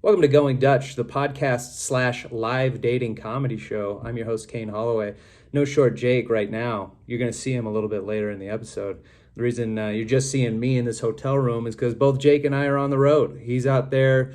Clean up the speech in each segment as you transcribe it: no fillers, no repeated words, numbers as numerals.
Welcome to Going Dutch, the podcast / live dating comedy show. I'm your host, Kane Holloway. No short Jake right now. You're going to see him a little bit later in the episode. The reason you're just seeing me in this hotel room is because both Jake and I are on the road. He's out there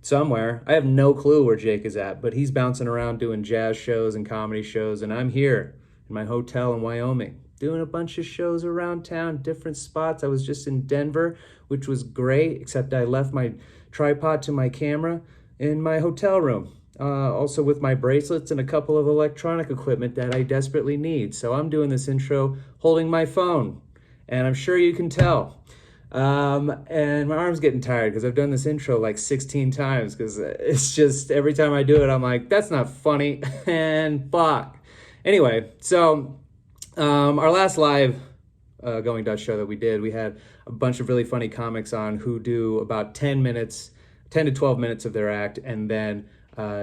somewhere. I have no clue where Jake is at, but he's bouncing around doing jazz shows and comedy shows, and I'm here in my hotel in Wyoming doing a bunch of shows around town, different spots. I was just in Denver, which was great, except I left my tripod to my camera in my hotel room. Also with my bracelets and a couple of electronic equipment that I desperately need. So I'm doing this intro holding my phone, and I'm sure you can tell. And my arm's getting tired because I've done this intro like 16 times because it's just every time I do it, I'm like, that's not funny, and fuck. Anyway, so our last live Going Dutch show that we did, we had a bunch of really funny comics on who do about 10 to 12 minutes of their act, and then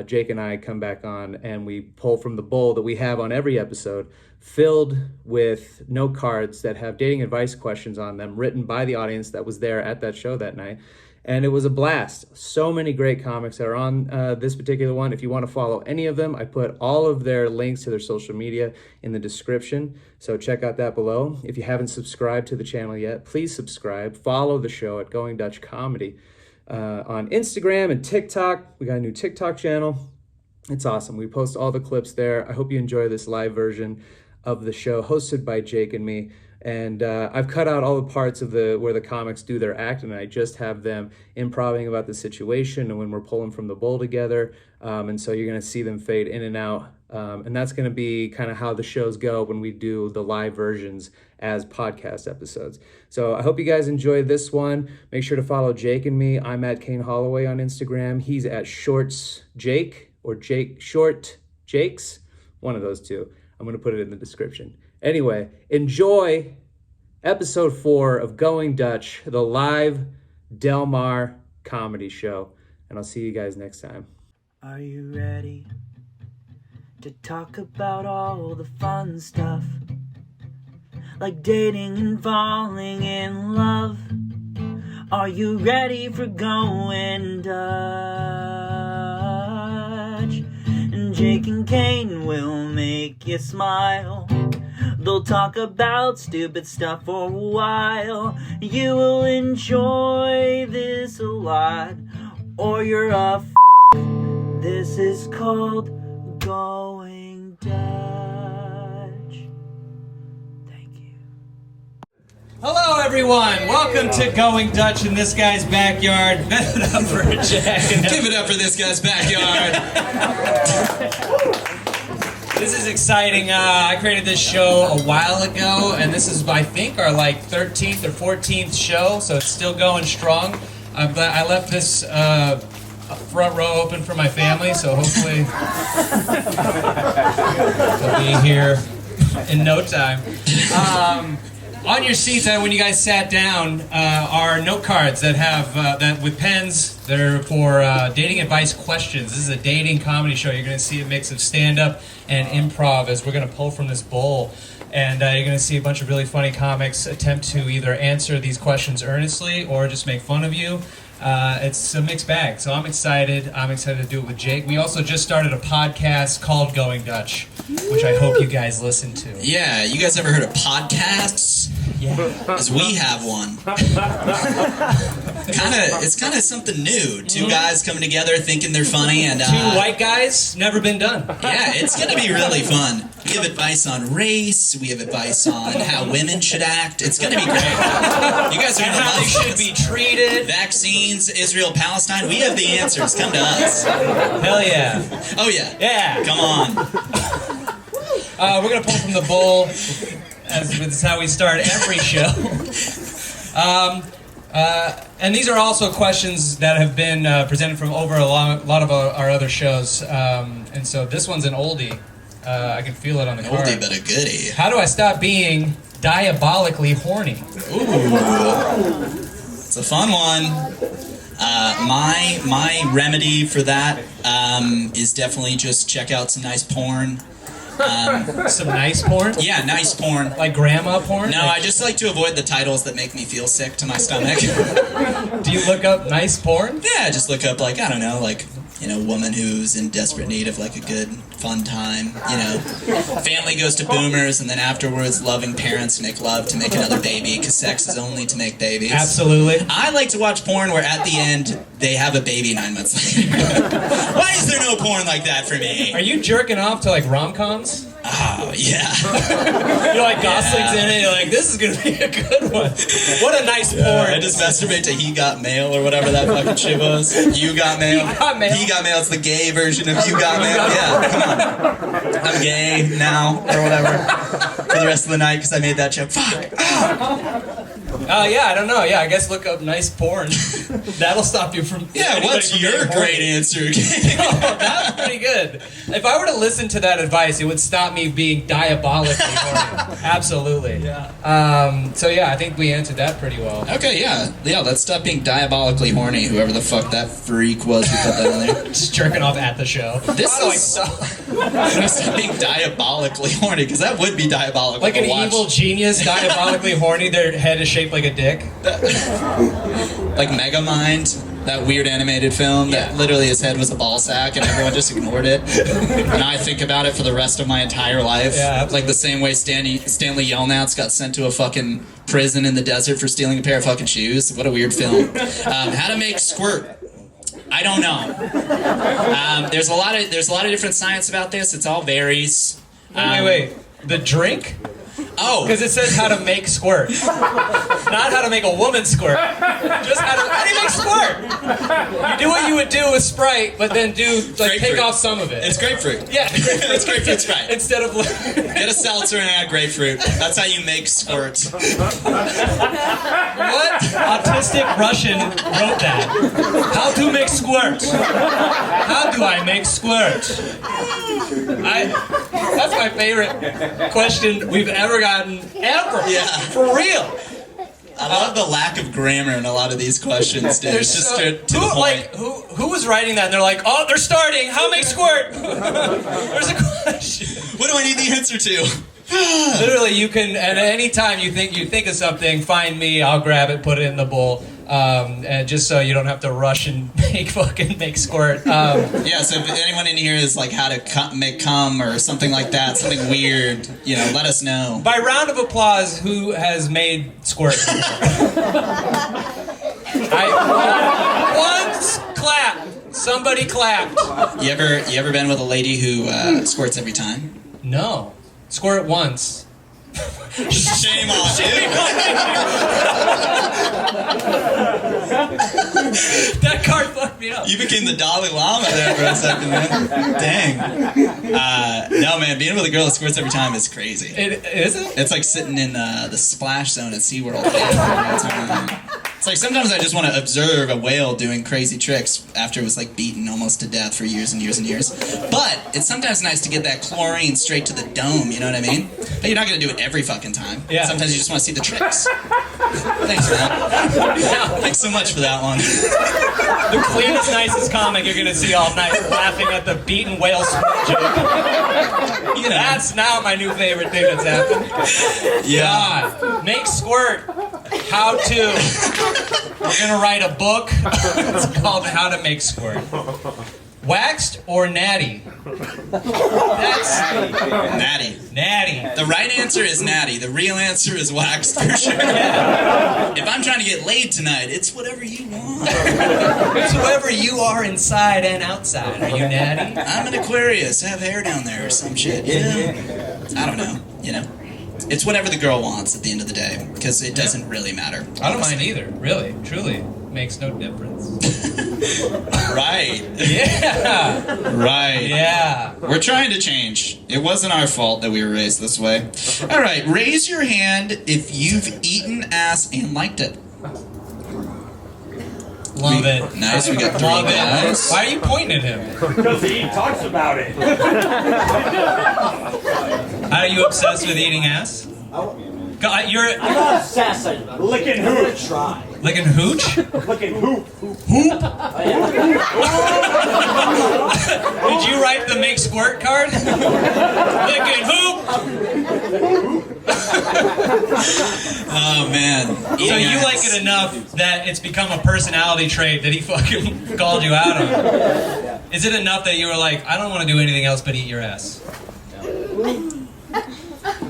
Jake and I come back on and we pull from the bowl that we have on every episode, filled with note cards that have dating advice questions on them, written by the audience that was there at that show that night. And it was a blast. So many great comics that are on this particular one. If you want to follow any of them, I put all of their links to their social media in the description. So check out that below. If you haven't subscribed to the channel yet, please subscribe. Follow the show at Going Dutch Comedy on Instagram and TikTok. We got a new TikTok channel. It's awesome. We post all the clips there. I hope you enjoy this live version of the show hosted by Jake and me. And I've cut out all the parts of where the comics do their act, and I just have them improvising about the situation and when we're pulling from the bowl together. And so you're going to see them fade in and out. And that's going to be kind of how the shows go when we do the live versions as podcast episodes. So I hope you guys enjoy this one. Make sure to follow Jake and me. I'm at Kane Holloway on Instagram. He's at Shorts Jake or Jake Short Jakes. One of those two. I'm going to put it in the description. Anyway, enjoy episode 4 of Going Dutch, the live Del Mar comedy show. And I'll see you guys next time. Are you ready to talk about all the fun stuff? Like dating and falling in love. Are you ready for Going Dutch? And Jake and Kane will make you smile. They'll talk about stupid stuff for a while. You will enjoy this a lot, or you're a f***. This is called Going Dutch. Thank you. Hello, everyone. Welcome to Going Dutch in this guy's backyard. Give it up for Jack. Give it up for this guy's backyard. This is exciting. I created this show a while ago, and this is, I think, our 13th or 14th show, so it's still going strong. I'm glad I left this front row open for my family, so hopefully they'll be here in no time. On your seats, when you guys sat down, are note cards that have that with pens. They're for dating advice questions. This is a dating comedy show. You're going to see a mix of stand-up and improv as we're going to pull from this bowl. And you're going to see a bunch of really funny comics attempt to either answer these questions earnestly or just make fun of you. It's a mixed bag, so I'm excited. I'm excited to do it with Jake. We also just started a podcast called Going Dutch, which I hope you guys listen to. Yeah, you guys ever heard of podcasts? Yeah. Because we have one. It's kind of something new. Two guys coming together thinking they're funny. And 2 white guys, never been done. Yeah, it's going to be really fun. We have advice on race. We have advice on how women should act. It's going to be great. You guys are going to how love they should this. be treated. Vaccines, Israel, Palestine. We have the answers. Come to us. Hell yeah. Oh, yeah. Yeah. Come on. We're going to pull from the bowl, as this is how we start every show. And these are also questions that have been presented from over a lot of our other shows. And so this one's an oldie. I can feel it on the card. Oldie but a goodie. How do I stop being diabolically horny? Ooh. It's a fun one. My remedy for that is definitely just check out some nice porn. Some nice porn? Yeah, nice porn. Like grandma porn? No, I just like to avoid the titles that make me feel sick to my stomach. Do you look up nice porn? Yeah, I just look up, like, I don't know, like, you know, woman who's in desperate need of, like, a good, fun time. You know, family goes to boomers, and then afterwards, loving parents make love to make another baby, because sex is only to make babies. Absolutely. I like to watch porn where at the end, they have a baby 9 months later. Why is there no porn like that for me? Are you jerking off to like rom-coms? Oh, yeah. You're like Gosling's in it, you're like, this is gonna be a good one. What a nice porn. I just masturbate to He Got Mail or whatever that fucking shit was. You Got Mail. He Got Mail. He Got Mail. It's the gay version of You Got Mail. Yeah, come on. I'm gay now or whatever for the rest of the night because I made that joke. Fuck. Yeah, I don't know. Yeah, I guess look up nice porn. That'll stop you from. Yeah, what's from your getting horny. great answer? Oh, that's pretty good. If I were to listen to that advice, it would stop me being diabolically horny. Absolutely. Yeah. So yeah, I think we answered that pretty well. Okay, yeah. Let's stop being diabolically horny, whoever the fuck that freak was who put that in there. Just jerking off at the show. This How do I is- stop? Stop being diabolically horny, because that would be diabolical. Like an to watch. evil genius, diabolically horny. Their head is shaped like a dick. Like Megamind, that weird animated film that literally his head was a ball sack and everyone just ignored it. And I think about it for the rest of my entire life. Yeah, like the same way Stanley Yelnats got sent to a fucking prison in the desert for stealing a pair of fucking shoes. What a weird film. How to make squirt. I don't know. There's a lot of different science about this. It's all varies. Wait. The drink? Oh, Because it says how to make squirt. Not how to make a woman squirt. Just how do you make squirt? You do what you would do with Sprite, but then take Grapefruit. off some of it. it's grapefruit. Yeah. It's grapefruit Sprite. Instead of Get a seltzer and add grapefruit. That's how you make squirt. what autistic Russian wrote that? How to make squirt? How do I make squirt? That's my favorite question we've ever gotten ever. Yeah. For real. I love the lack of grammar in a lot of these questions, dude. It's just to the point. Like who was writing that? And they're like, oh, they're starting. How to make squirt? There's a question. What do I need the answer to? Literally, you can at any time you think of something, find me. I'll grab it, put it in the bowl, and just so you don't have to rush and make squirt. Yeah, so if anyone in here is like how to make cum or something like that, something weird, let us know. By round of applause, who has made squirt? Once clap. Somebody clapped. You ever been with a lady who squirts every time? No. Squirt once. Shame on you. That card fucked me up. You became the Dalai Lama there for a second, man. Dang. No, man, being with a girl that squirts every time is crazy. It isn't? It's like sitting in the splash zone at SeaWorld. It's like sometimes I just want to observe a whale doing crazy tricks after it was like beaten almost to death for years and years and years. But it's sometimes nice to get that chlorine straight to the dome, you know what I mean? But you're not going to do it every fucking time. Yeah. Sometimes you just want to see the tricks. Thanks for that. Thanks so much for that one. The cleanest, nicest comic you're gonna see all night, laughing at the beaten whale squirt joke. That's now my new favorite thing that's happened. Yeah. God, make squirt. How to. We're gonna write a book. It's called How to Make Squirt. Waxed or natty? That's Natty. natty. The right answer is natty. The real answer is waxed for sure. Yeah. If I'm trying to get laid tonight, it's whatever you want. It's whoever you are inside and outside. Are you natty? I'm an Aquarius. I have hair down there or some shit. I don't know. It's whatever the girl wants at the end of the day, because it doesn't really matter. I don't mind either. Really, truly, makes no difference. Right. Yeah. Right. Yeah. We're trying to change. It wasn't our fault that we were raised this way. All right, raise your hand if you've eaten ass and liked it. Love it. Nice, we got 3 Love guys. it. Why are you pointing at him? Because he talks about it. Are you obsessed with eating ass? God, you're I'm not obsessed. I'm licking hooch. Try. licking hooch? Licking hoop. Did you you write the make squirt card? Licking hoop. Oh man. So you like it enough that it's become a personality trait that he fucking called you out on. Is it enough that you were like, I don't want to do anything else but eat your ass?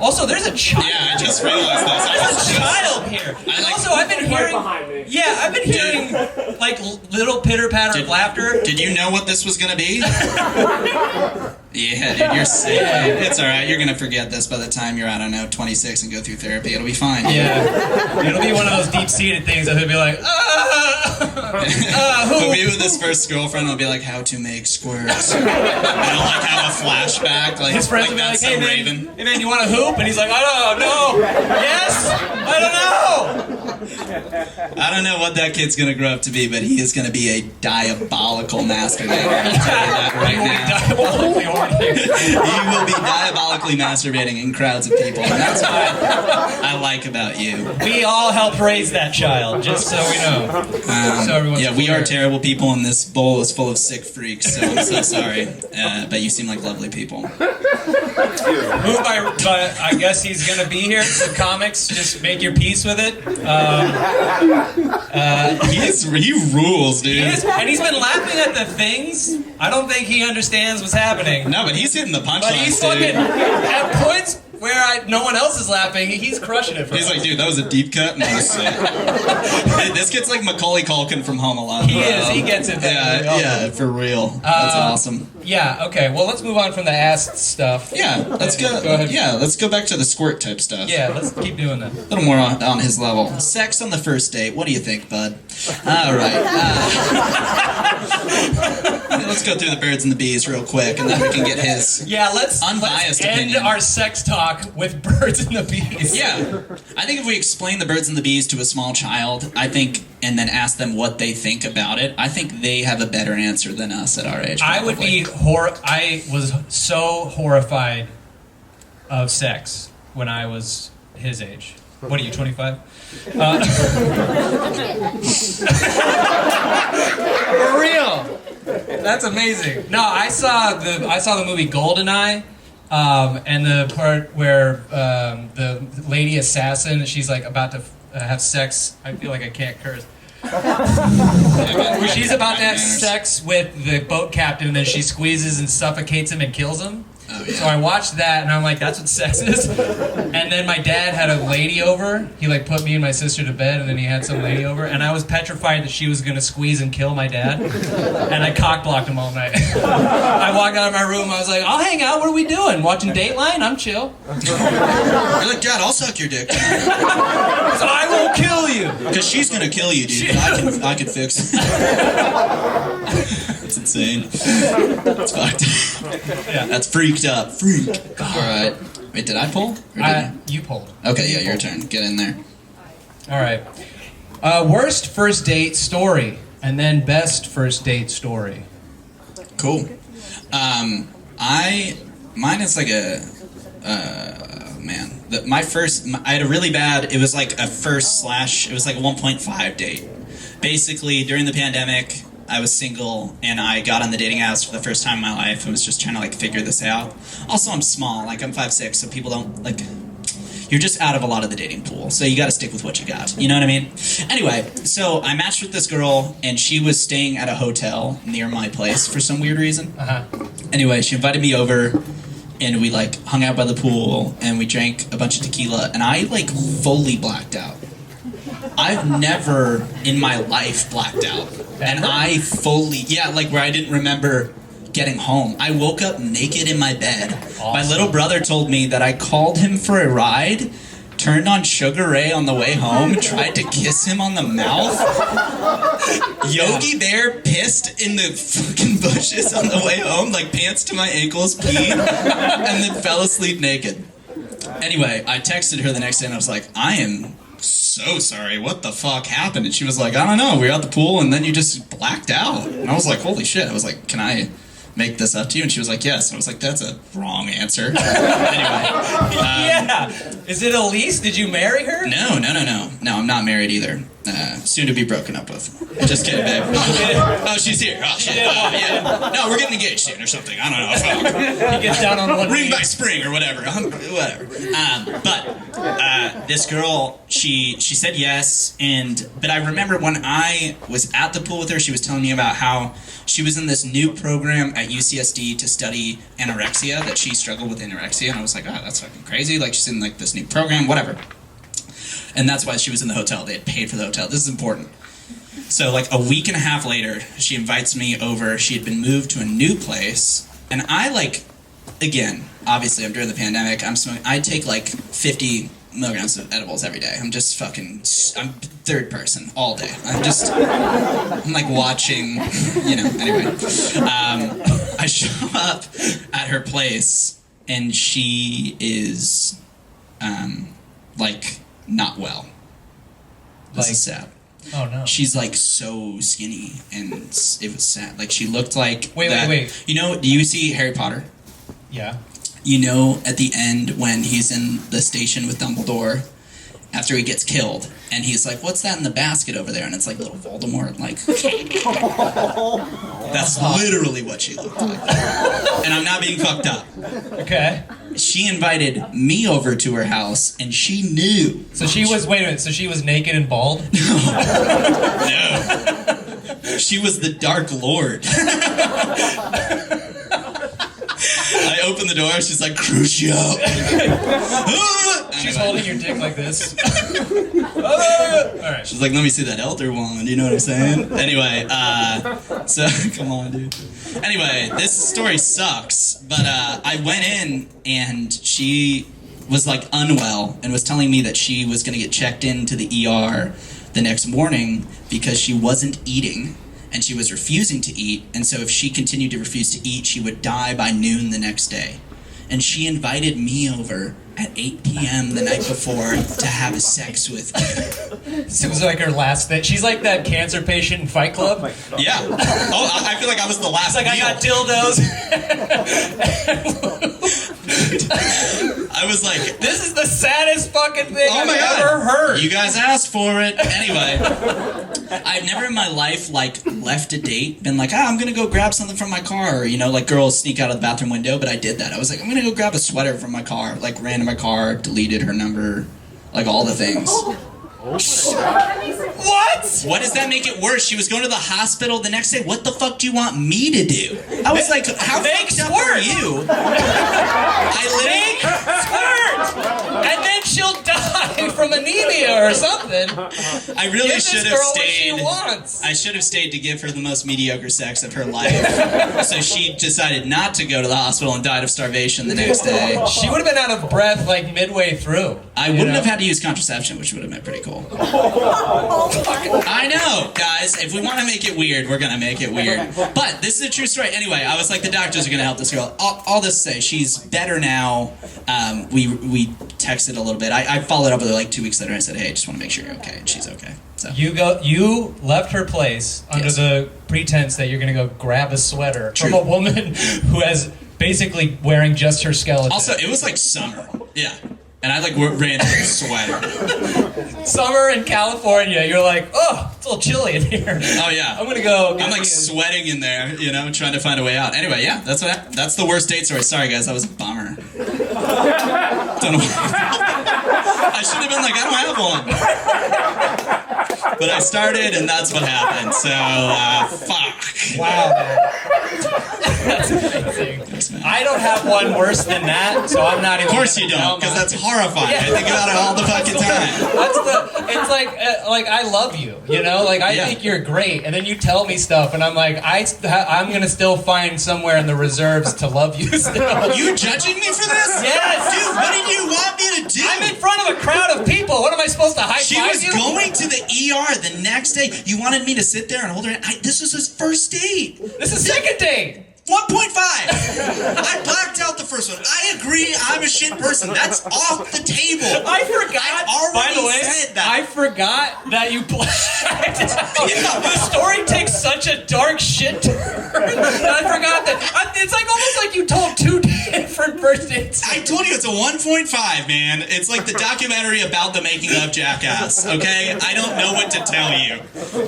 Also, there's a child. Yeah, I just realized this. There's a child here. And also, I've been Right hearing. behind me. Yeah, I've been hearing like little pitter patter of laughter. Did you know what this was gonna be? Yeah, dude, you're sick. It's alright, you're gonna forget this by the time you're, I don't know, 26 and go through therapy. It'll be fine. Yeah, it'll be one of those deep-seated things that he'll be like, He'll be with his first girlfriend and will be like, how to make squirts. And he'll like have a flashback, like, his friends like will be like, that's hey so man, Raven. hey man, you want to hoop? And he's like, I don't know. Yes? I don't know. I don't know what that kid's gonna grow up to be, but he is gonna be a diabolical masturbator. I'll tell you that right now. Diabolically horny. He will be diabolically masturbating in crowds of people, and that's what I like about you. We all helped raise that child, just so we know. So everyone's Yeah, we are clear. terrible people, and this bowl is full of sick freaks, so I'm so sorry. But you seem like lovely people. But I guess he's gonna be here. Some comics, just make your peace with it. He rules, dude. He is, and he's been laughing at the things. I don't think he understands what's happening. No, but he's hitting the But he's punchlines, fucking dude. at points where no one else is laughing. He's crushing it for He's us. like, dude, that was a deep cut. And I was sick. This kid's like Macaulay Culkin from Home Alone. He is. He gets it. Yeah, for real. That's awesome. Yeah. Okay. Well, let's move on from the ass stuff. Yeah, let's go. Go ahead. Yeah, let's go back to the squirt type stuff. Yeah. Let's keep doing that. A little more on his level. Sex on the first date. What do you think, bud? All right. Let's go through the birds and the bees real quick, and then we can get his. Yeah. Let's Unbiased end opinion. our sex talk with birds and the bees. Yeah, I think if we explain the birds and the bees to a small child, and then ask them what they think about it, I think they have a better answer than us at our age. I would probably. be I was so horrified of sex when I was his age. What are you, 25? For real. That's amazing. No, I saw the movie Goldeneye, and the part where the lady assassin, she's like about to have sex. I feel like I can't curse. Where she's about to have sex with the boat captain, and then she squeezes and suffocates him and kills him. Oh, yeah. So I watched that, and I'm like, that's what sex is. And then my dad had a lady over. He like put me and my sister to bed, and then he had some lady over, and I was petrified that she was gonna squeeze and kill my dad. And I cock blocked him all night. I walked out of my room. I was like, I'll hang out. What are we doing? Watching Dateline? I'm chill. You're like, Dad, I'll suck your dick. So I will kill you. Because she's gonna kill you, dude. But I can fix it. It's insane. It's fucked. Yeah. That's freaked up. Freak. Alright. Wait, did I pull? Or did You pulled. Okay, yeah, your turn. Get in there. All right. Worst first date story, and then best first date story. Cool. Mine is like I had a really bad, it was like a it was like a 1.5 date. Basically, during the pandemic, I was single, and I got on the dating apps for the first time in my life and was just trying to, like, figure this out. Also, I'm small. Like, I'm 5'6", so people don't, like... You're just out of a lot of the dating pool, so you gotta stick with what you got. You know what I mean? Anyway, so I matched with this girl, and she was staying at a hotel near my place for some weird reason. Anyway, she invited me over, and we, like, hung out by the pool, and we drank a bunch of tequila, and I, like, fully blacked out. I've never in my life blacked out. And I fully, like where I didn't remember getting home. I woke up naked in my bed. Awesome. My little brother told me that I called him for a ride, turned on Sugar Ray on the way home, tried to kiss him on the mouth. Yogi Bear pissed in the fucking bushes on the way home, like pants to my ankles, peed, and then fell asleep naked. Anyway, I texted her the next day and I was like, I am so sorry, what the fuck happened? And she was like, I don't know, we were at the pool and then you just blacked out. And I was like, holy shit. I was like, can I make this up to you? And she was like, yes. And I was like, that's a wrong answer. Anyway. Yeah. Is it Elise? Did you marry her? No, I'm not married either. soon to be broken up with. Just kidding, babe. Oh, she's here. Oh, shit. Yeah. No, we're getting engaged soon or something. I don't know. Fuck. He gets down on one Ring knee. by spring or whatever. Whatever. But this girl, she said yes, but I remember when I was at the pool with her, she was telling me about how she was in this new program at UCSD to study anorexia, that she struggled with anorexia, and I was like, oh, that's fucking crazy. Like, she's in like this new program, whatever. And that's why she was in the hotel. They had paid for the hotel. This is important. So like a week and a half later, she invites me over. She had been moved to a new place, and I like, again, obviously I'm during the pandemic, I'm smoking, I take like 50 milligrams of edibles every day. I'm just fucking, I'm third person all day. I'm like watching, anyway. I show up at her place, and she is, like, not well. This is sad. Oh no. She's like so skinny, and it was sad. Like, she looked like Wait. Do you see Harry Potter? Yeah. At the end when he's in the station with Dumbledore after he gets killed, and he's like, what's that in the basket over there? And it's like little Voldemort, like, that's literally what she looked like. And I'm not being fucked up. Okay. She invited me over to her house, and she knew. So she was, wait a minute, so she was naked and bald? No. She was the Dark Lord. I opened the door, she's like, Crucio. She's holding your dick like this. Alright. She's like, let me see that Elder Wand, you know what I'm saying? Anyway, so, come on, dude. Anyway, this story sucks, but I went in, and she was like unwell, and was telling me that she was gonna get checked into the ER the next morning because she wasn't eating. And she was refusing to eat, and so if she continued to refuse to eat, she would die by noon the next day. And she invited me over at 8 p.m. the night before to have sex with me. So it was like her last thing. She's like that cancer patient in Fight Club. Yeah. Oh, I feel like I was the last It's like, I got dildos. I was like, this is the saddest fucking thing oh I've my God. ever heard. You guys asked for it. Anyway, I've never in my life, like, left a date, been like, I'm gonna go grab something from my car. Like girls sneak out of the bathroom window, but I did that. I was like, I'm gonna go grab a sweater from my car. Like, ran to my car, deleted her number, like all the things. What? What does that make it worse? She was going to the hospital the next day. What the fuck do you want me to do? I was like, how fucked up are you? I Make Squirt! And then she'll die from anemia or something. I really Give should this have girl stayed. what she wants. I should have stayed to give her the most mediocre sex of her life. So she decided not to go to the hospital and died of starvation the next day. She would have been out of breath like midway through. I wouldn't have had to use contraception, which would have been pretty cool. I know, guys. If we want to make it weird, we're gonna make it weird. But this is a true story. Anyway, I was like, the doctors are gonna help this girl. All this to say, she's better now. We texted a little bit. I followed up with her like 2 weeks later. And I said, hey, just want to make sure you're okay, and she's okay. So You left her place under Yes. the pretense that you're gonna go grab a sweater from a woman who has basically wearing just her skeleton. also, it was like summer. Yeah. And I like ran to a sweater. Summer in California, you're like, oh, it's a little chilly in here. Oh yeah. I'm gonna go. I'm like sweating in there, trying to find a way out. Anyway, yeah, that's the worst date story. Sorry guys, that was a bummer. Don't know. I should have been like, I don't have one. But I started, and that's what happened. So, fuck. Wow, man. That's amazing. Thanks, man. I don't have one worse than that, so I'm not even. Of course you don't, because that's horrifying. I think about it all the fucking time. It's like I love you, like I think you're great, and then you tell me stuff, and I'm like, I'm gonna still find somewhere in the reserves to love you still. You judging me for this? Yes! Dude, what did you want me to do? I'm in front of a crowd of people. What am I supposed to high She five was you? going to the ER the next day. You wanted me to sit there and hold her hand. This was his first date. This is second date. 1.5. I blacked out the first one. I agree. I'm a shit person. That's off the table. I forgot. I By the already way, said that. I forgot that you blacked out. Yeah. The story takes such a dark shit turn. I forgot that. It's like almost like you told two different first dates. I told you it's a 1.5, man. It's like the documentary about the making of Jackass, okay? I don't know what to tell you.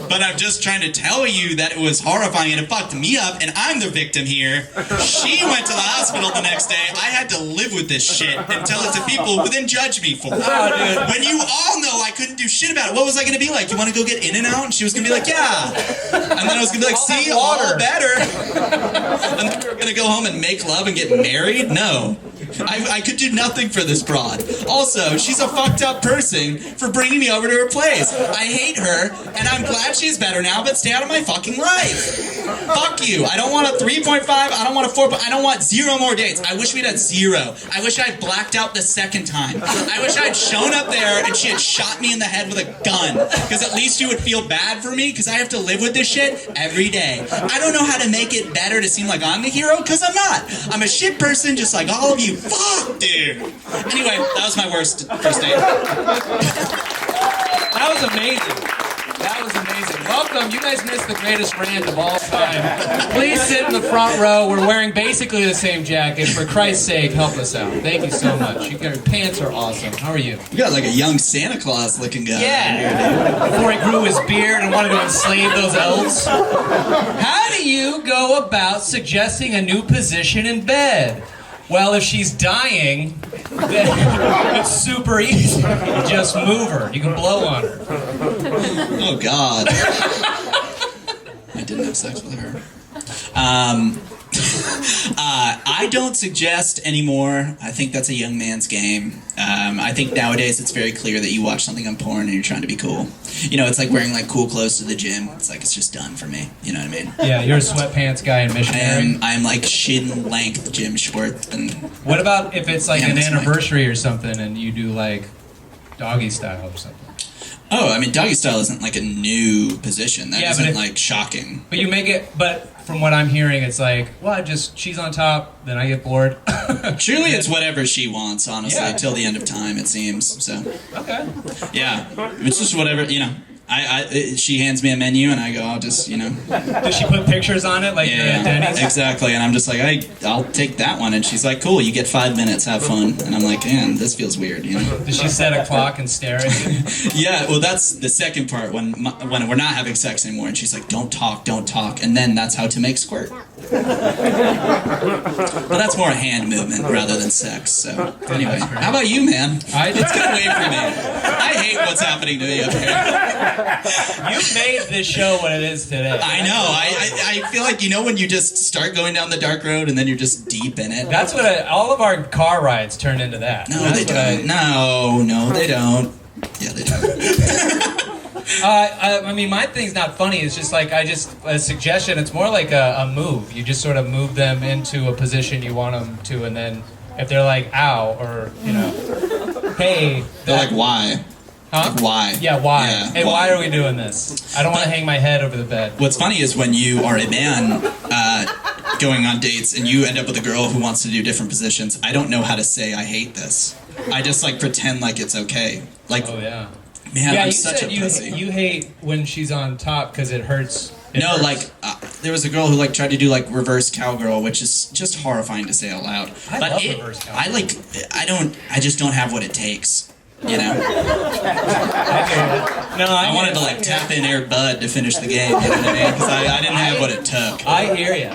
But I'm just trying to tell you that it was horrifying and it fucked me up, and I'm the victim here. She went to the hospital the next day. I had to live with this shit and tell it to people who then judge me for it. When you all know I couldn't do shit about it, what was I gonna be like? You wanna go get In-N-Out? And she was gonna be like, yeah. And then I was gonna be like, see, all better. And then we were gonna go home and make love and get married? No. I could do nothing for this broad. Also, she's a fucked up person for bringing me over to her place. I hate her, and I'm glad she's better now, but stay out of my fucking life. Fuck you. I don't want a 3.5. I don't want a 4. I don't want 0 more dates. I wish we'd had 0. I wish I blacked out the second time. I wish I'd shown up there and she had shot me in the head with a gun. Because at least you would feel bad for me, because I have to live with this shit every day. I don't know how to make it better to seem like I'm the hero, because I'm not. I'm a shit person just like all of you. Fuck, dude. Anyway, that was my worst first date. That was amazing. That was amazing. Welcome. You guys missed the greatest rant of all time. Please sit in the front row. We're wearing basically the same jacket. For Christ's sake, help us out. Thank you so much. Your pants are awesome. How are you? You got like a young Santa Claus looking guy. Yeah. Before he grew his beard and wanted to enslave those elves. How do you go about suggesting a new position in bed? Well, if she's dying, then it's super easy. You just move her. You can blow on her. Oh, God. I didn't have sex with her. I don't suggest anymore. I think that's a young man's game. I think nowadays it's very clear that you watch something on porn and you're trying to be cool. You know, it's like wearing like cool clothes to the gym. It's like it's just done for me. You know what I mean? Yeah, you're a sweatpants guy and missionary. I'm like shin length gym shorts. And what about if it's like Yeah, an that's anniversary or something and you do like doggy style or something? oh, I mean, doggy style isn't like a new position. That Yeah, but isn't like shocking. But you make it, but from what I'm hearing, it's like, well, she's on top, then I get bored. Truly, it's whatever she wants, honestly, Yeah. till the end of time, it seems. So, Okay. yeah, it's just whatever, you know. She hands me a menu and I go, I'll just, you know. Does she put pictures on it like you're at Denny's? Exactly. And I'm just like, I'll take that one. And she's like, cool, you get 5 minutes, have fun. And I'm like, man, this feels weird, you know. Does she set a clock and stare at you? Yeah, well, that's the second part when we're not having sex anymore. And she's like, don't talk. And then that's how to make squirt. But that's more a hand movement rather than sex. So anyway, how about you, man? Let's get away from me. I hate what's happening to me up here. You've made this show what it is today. I know. I feel like, you know, when you just start going down the dark road and then you're just deep in it. That's what all of our car rides turn into that. No, That's they don't. No, they don't. Yeah, they do. I mean, my thing's not funny. It's just like a suggestion. It's more like a move. You just sort of move them into a position you want them to, and then if they're like, ow, or, you know, hey. They're like, why? Huh? Like, why? Yeah, why? Yeah, Hey, why are we doing this? I don't want to hang my head over the bed. What's funny is when you are a man going on dates and you end up with a girl who wants to do different positions, I don't know how to say I hate this. I just like pretend like it's okay. Like, Oh, yeah. man, Yeah, I'm you such said a pussy. you hate when she's on top because it hurts. It No, hurts. like there was a girl who like tried to do like reverse cowgirl, which is just horrifying to say out loud. I love reverse cowgirl. I just don't have what it takes. You know, I wanted to like tap in Air Bud to finish the game. You know what I mean? Because I didn't have what it took. I hear you.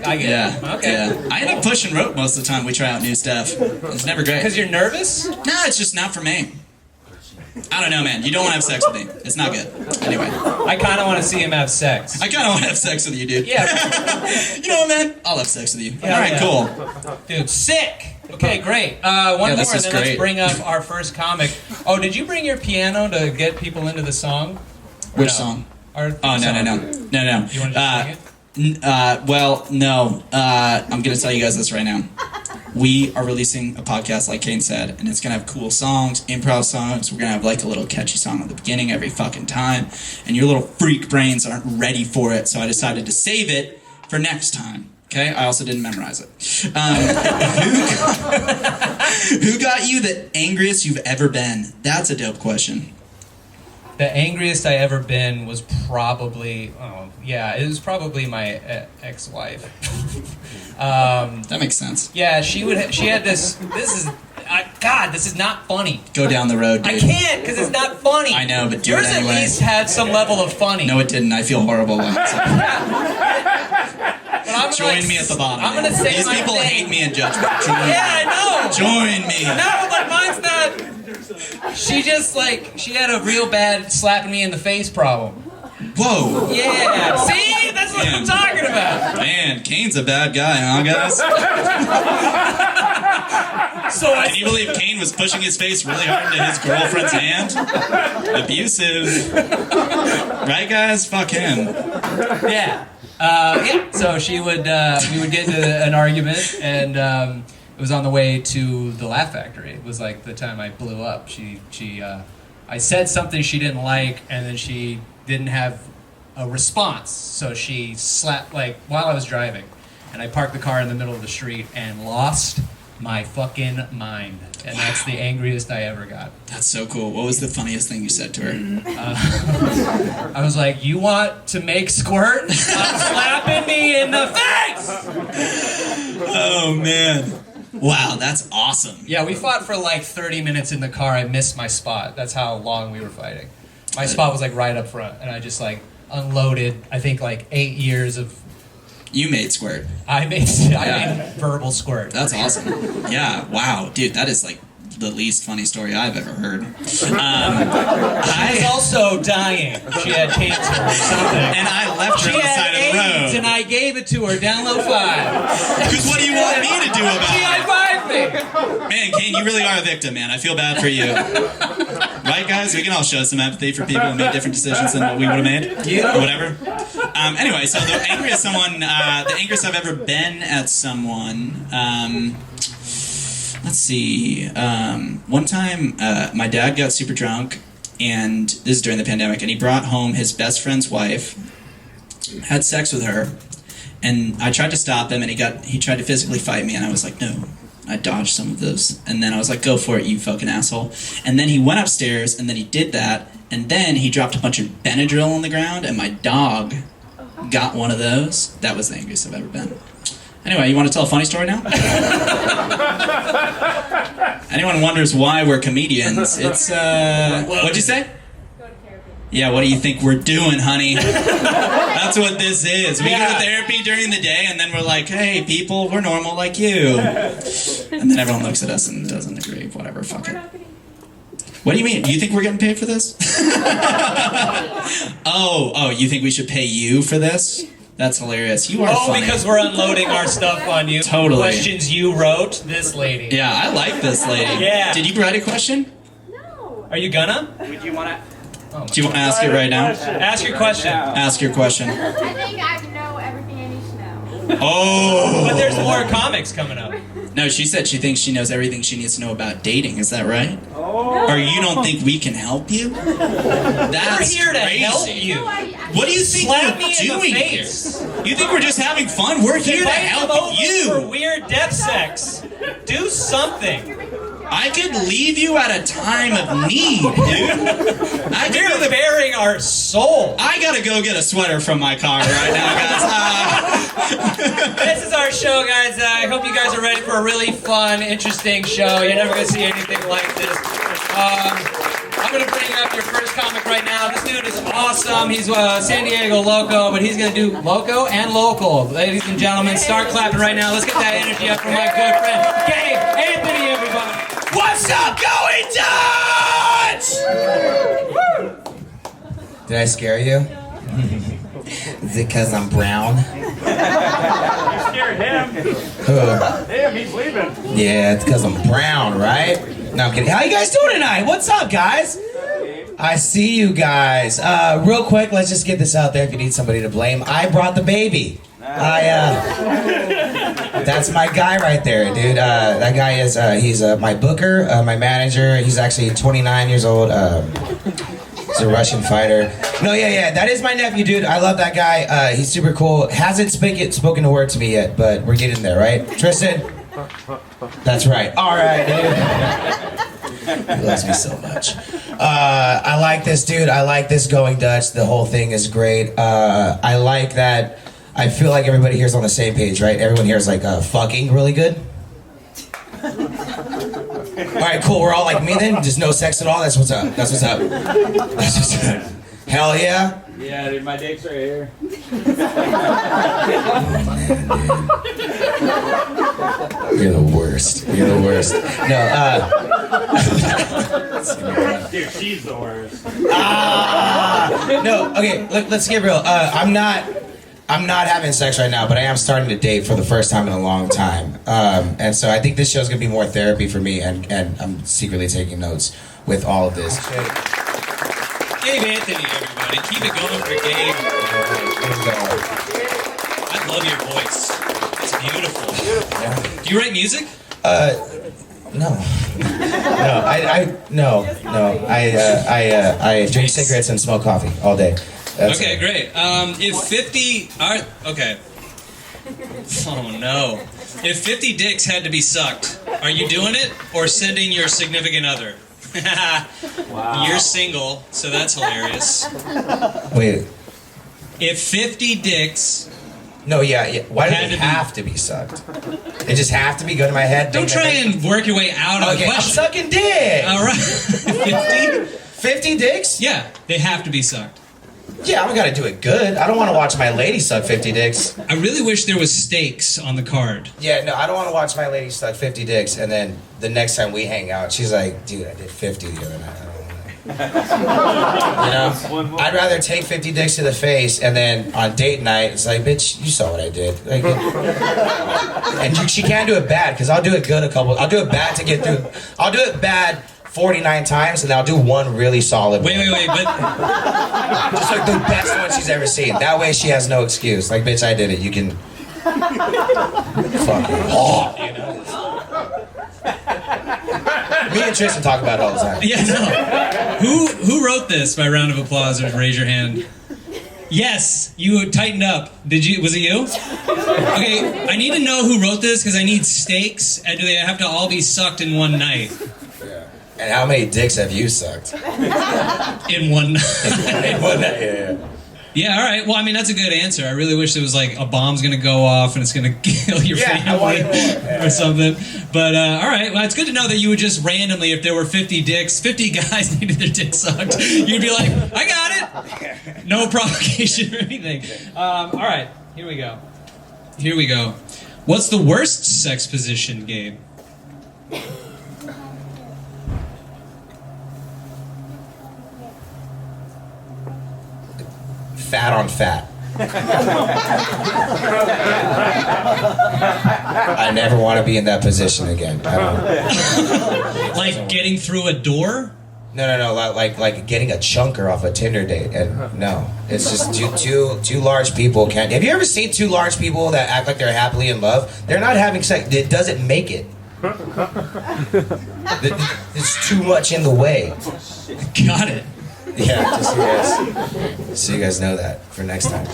I get Yeah. it. Okay. Yeah. I end up pushing rope most of the time we try out new stuff. It's never great. Because you're nervous? No, it's just not for me. I don't know, man. You don't want to have sex with me. It's not good. Anyway, I kind of want to see him have sex. I kind of want to have sex with you, dude. Yeah. You know what, man? I'll have sex with you. Yeah, All right, yeah. cool. Dude, sick. Okay, great. One more, and this then is let's great. bring up our first comic. Oh, did you bring your piano to get people into the song? Or Which no? song? Our Oh, no. song. You want to just sing it? Well, no. I'm going to tell you guys this right now. We are releasing a podcast, like Kane said, and it's going to have cool songs, improv songs. We're going to have like a little catchy song at the beginning every fucking time. And your little freak brains aren't ready for it, so I decided to save it for next time. Okay, I also didn't memorize it. Who got you the angriest you've ever been? That's a dope question. The angriest I ever been was probably, it was probably my ex-wife. That makes sense. Yeah, she had this is not funny. Go down the road, dude. I can't, because it's not funny. I know, but do yours it anyway. at least had some level of funny. No, it didn't. I feel horrible. Join Like, me at the bottom. I'm gonna say These my people thing. hate me and judge me. Join Yeah, I know. Join me. No, but mine's not. She just she had a real bad slapping me in the face problem. Whoa. Yeah. See, that's what I'm talking about. Man, Kane's a bad guy, huh, guys? So Can you believe Kane was pushing his face really hard into his girlfriend's hand? Abusive. Right, guys? Fuck him. Yeah. So we would get into an argument, and it was on the way to the Laugh Factory. It was like the time I blew up. I said something she didn't like, and then she didn't have a response. So she slapped, while I was driving, and I parked the car in the middle of the street and lost my fucking mind. And that's the angriest I ever got. That's so cool. What was the funniest thing you said to her? I was like, "You want to make squirt? I'm slapping me in the face!" Oh, man. Wow, that's awesome. Yeah, we fought for 30 minutes in the car. I missed my spot. That's how long we were fighting. My spot was right up front, and I just unloaded, I think 8 years of... You made Squirt. I made verbal squirt. That's awesome. Yeah, wow. Dude, that is the least funny story I've ever heard. She was also dying. She had cancer or something. And I left her on the side of the road. AIDS, and I gave it to her. Download 5. Because what do you want me to do about She it? high-fived me. Man, Kane, you really are a victim, man. I feel bad for you. Right, guys? We can all show some empathy for people who made different decisions than what we would have made. Yeah. Or whatever. Anyway, so the angriest I've ever been at someone, let's see. One time, my dad got super drunk, and this is during the pandemic, and he brought home his best friend's wife, had sex with her, and I tried to stop him, and he tried to physically fight me, and I was like, no. I dodged some of those, and then I was like, go for it, you fucking asshole. And then he went upstairs, and then he did that, and then he dropped a bunch of Benadryl on the ground, and my dog got one of those. That was the angriest I've ever been. Anyway, you want to tell a funny story now? Anyone wonders why we're comedians? It's, what'd you say? Yeah, what do you think we're doing, honey? That's what this is. We go to therapy during the day, and then we're like, hey, people, we're normal like you. And then everyone looks at us and doesn't agree. Whatever, fuck it. What do you mean? Do you think we're getting paid for this? Oh, you think we should pay you for this? That's hilarious. You are funny. Because we're unloading our stuff on you. Totally. Questions you wrote, this lady. Yeah, I like this lady. Yeah. Did you write a question? No. Are you gonna? Would you want to? Do you want to ask it right now? Ask your question. Ask your question. I think I know everything I need to know. Oh! But there's more comics coming up. No, she said she thinks she knows everything she needs to know about dating. Is that right? Oh. Or you don't think we can help you? That's We're here to crazy. help you. What do you think Slap we're me in the doing here? face. You think we're just having fun? We're here to Invite them help over for you. weird death sex. Do something. I could leave you at a time of need, dude. We're bearing our soul. I gotta go get a sweater from my car right now, guys. This is our show, guys. I hope you guys are ready for a really fun, interesting show. You're never going to see anything like this. I'm going to bring up your first comic right now. This dude is awesome. He's San Diego Loco, but he's going to do Loco and Local. Ladies and gentlemen, start clapping right now. Let's get that energy up for my good friend, Gabe Anthony, everybody. What's up, going Dutch? Did I scare you? Is it because I'm brown? Scared him. Who? Him, he's leaving. Yeah, it's because I'm brown, right? No, I'm kidding. How you guys doing tonight? What's up, guys? I see you guys. Real quick, let's just get this out there if you need somebody to blame. I brought the baby. That's my guy right there, dude. That guy is, he's my booker, my manager. He's actually 29 years old. He's a Russian fighter. No, yeah, that is my nephew, dude. I love that guy. He's super cool. Hasn't spoken a word to me yet, but we're getting there, right? Tristan? That's right. All right, dude. He loves me so much. I like this, dude. I like this Going Dutch. The whole thing is great. I like that. I feel like everybody here's on the same page, right? Everyone here is like fucking really good. All right, cool. We're all like me then. Just no sex at all. That's what's up. That's what's up. That's what's up. Hell yeah. Yeah, dude, my dick's right here. You're the worst. You're the worst. No. Dude, she's the worst. No. Okay. Let's get real. I'm not having sex right now, but I am starting to date for the first time in a long time. And so I think this show's gonna be more therapy for me, and I'm secretly taking notes with all of this. Gabe Anthony, everybody. Keep it going for Gabe. I love your voice. It's beautiful. Yeah. Do you write music? No. I drink cigarettes and smoke coffee all day. That's Okay, it. great. If 50... Alright, okay. Oh, no. If 50 dicks had to be sucked, are you doing it or sending your significant other? Wow. You're single, so that's hilarious. Wait. If 50 dicks... No, yeah. Why do Had they to be- have to be sucked? They just have to be going to my head? Don't try and work your way out of the Okay, I'm question. sucking dick! Alright. 50? 50 dicks? Yeah, they have to be sucked. Yeah, I gotta do it good. I don't want to watch my lady suck 50 dicks. I really wish there was stakes on the card. Yeah, no, I don't want to watch my lady suck 50 dicks, and then the next time we hang out, she's like, dude, I did 50 the other night. I don't know. You know? I'd rather take 50 dicks to the face, and then on date night, it's like, bitch, you saw what I did. Like, she can't do it bad, because I'll do it good I'll do it bad to get through. I'll do it bad 49 times, and I'll do one really solid one. Wait, but... Just like the best one she's ever seen. That way she has no excuse. Like, bitch, I did it. You can... Fucking... Oh, you know? Me and Tristan talk about it all the time. Yeah, no. Who wrote this? By round of applause, or raise your hand. Yes, you tightened up. Did you? Was it you? Okay, I need to know who wrote this because I need stakes. And do they have to all be sucked in one night? And how many dicks have you sucked? In one night. In one night, yeah. Yeah, all right. Well, I mean, that's a good answer. I really wish there was like a bomb's gonna go off and it's gonna kill your family or something. But all right. Well, it's good to know that you would just randomly, if there were 50 dicks, 50 guys needed their dick sucked, you'd be like, I got it. No provocation or anything. All right. Here we go. What's the worst sex position, Gabe? Fat on fat. I never want to be in that position again. I don't. Like getting through a door? No. Like getting a chunker off a Tinder date, and no, it's just two large people can't. Have you ever seen two large people that act like they're happily in love? They're not having sex. It doesn't make it. It's too much in the way. Got it. Yeah, just so you guys know that for next time.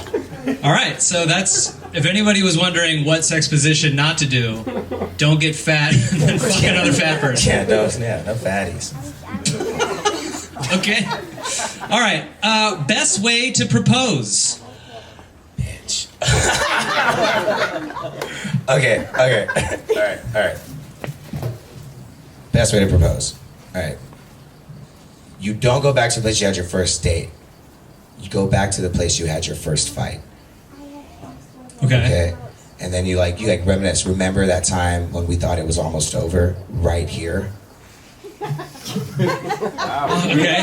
All right, so that's, if anybody was wondering what sex position not to do, don't get fat and then fuck another fat person. Yeah, no fatties. Okay. All right, best way to propose. Bitch. Okay. All right. Best way to propose. All right. You don't go back to the place you had your first date. You go back to the place you had your first fight. Okay? And then you reminisce. Remember that time when we thought it was almost over? Right here. Okay,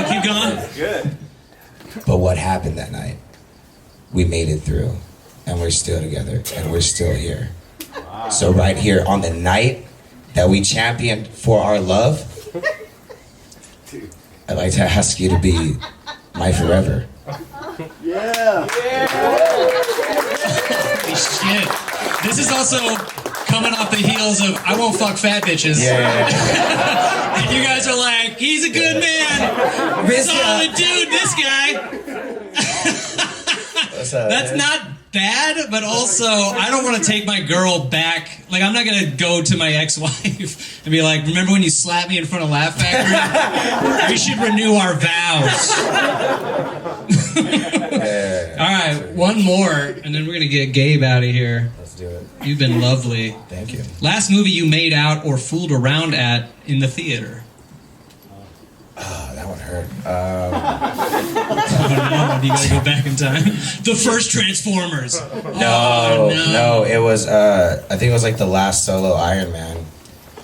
keep going. Good. But what happened that night? We made it through. And we're still together. And we're still here. Wow. So right here, on the night that we championed for our love, I'd like to ask you to be my forever. Yeah. Holy shit. This is also coming off the heels of I won't fuck fat bitches. Yeah. And you guys are like, he's a good man. Solid dude, this guy. That's not bad, but also I don't want to take my girl back. Like, I'm not going to go to my ex-wife and be like, remember when you slapped me in front of Laugh Factory? We should renew our vows. All right, one more, and then we're going to get Gabe out of here. Let's do it. You've been lovely. Thank you. Last movie you made out or fooled around at in the theater? Oh, that one hurt. Oh, no, you gotta go back in time. The first Transformers. No, it was, I think it was like the last solo Iron Man.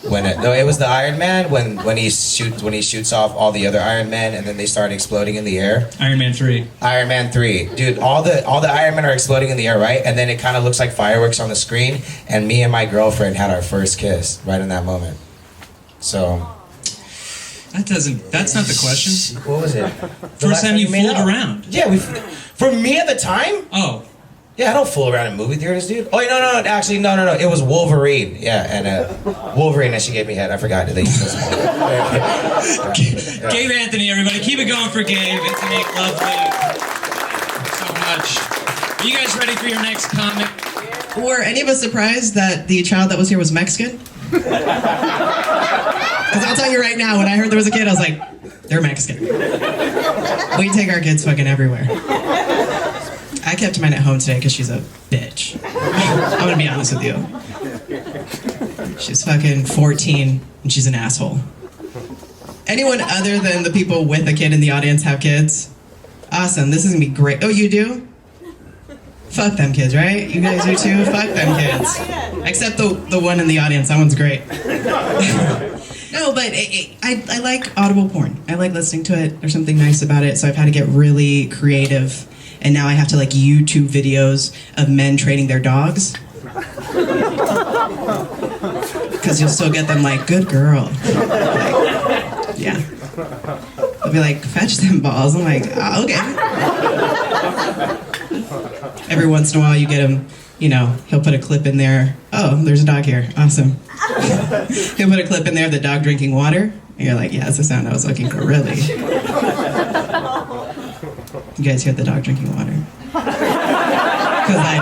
It was the Iron Man when he shoots off all the other Iron Men and then they start exploding in the air. Iron Man 3. Iron Man 3. Dude, all the Iron Men are exploding in the air, right? And then it kind of looks like fireworks on the screen, and me and my girlfriend had our first kiss right in that moment. So That's not the question. what was it? First time you made fooled out. around. Yeah, for me at the time? Oh. Yeah, I don't fool around in movie theaters, dude. Oh, wait, no. Actually, no. It was Wolverine. Yeah, and Wolverine, and she gave me head. I forgot. They used Gabe Anthony, everybody. Keep it going for Gabe. Anthony, lovely. So much. Are you guys ready for your next comic? Were any of us surprised that the child that was here was Mexican? Because I'll tell you right now, when I heard there was a kid, I was like, they're Mexican. We take our kids fucking everywhere. I kept mine at home today because she's a bitch. I'm gonna be honest with you. She's fucking 14 and she's an asshole. Anyone other than the people with a kid in the audience have kids? Awesome, this is gonna be great. Oh, you do? Fuck them kids, right? You guys do too? Fuck them kids. Except the one in the audience, that one's great. No, but I like audible porn. I like listening to it. There's something nice about it, so I've had to get really creative. And now I have to like YouTube videos of men training their dogs. Because you'll still get them like, good girl. Like, yeah. They'll be like, fetch them balls. I'm like, oh, okay. Every once in a while you get him, he'll put a clip in there. Oh, there's a dog here. Awesome. He'll put a clip in there of the dog drinking water. And you're like, yeah, that's the sound I was looking for, really. You guys hear the dog drinking water? Because I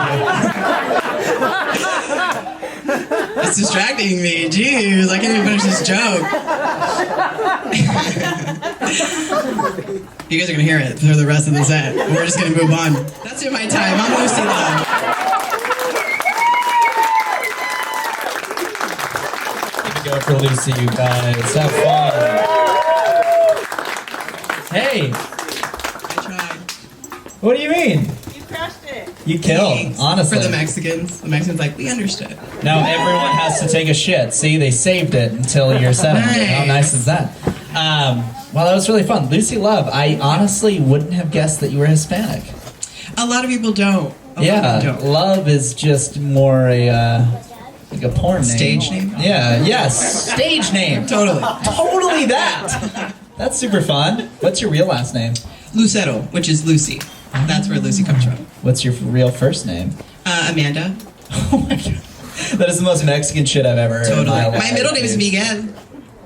do. It's distracting me. Jeez, I can't even finish this joke. You guys are going to hear it for the rest of the set. We're just going to move on. That's it, my time. I'm Lucy Love. Go for Lucy, you guys. Have fun. Hey. What do you mean? You crushed it. You killed, Thanks. honestly. For the Mexicans. The Mexicans like, we understood. Now everyone has to take a shit. See, they saved it until you're setting it. How nice is that? Well, that was really fun. Lucy Love, I honestly wouldn't have guessed that you were Hispanic. A lot of people don't. Love is just more like a porn name. Stage name? Yeah, yes. Stage name. Totally. Totally that. That's super fun. What's your real last name? Lucero, which is Lucy. That's where Lucy comes from. What's your real first name? Amanda. Oh my god. That is the most Mexican shit I've ever heard. Totally. In my life. My middle name is Miguel.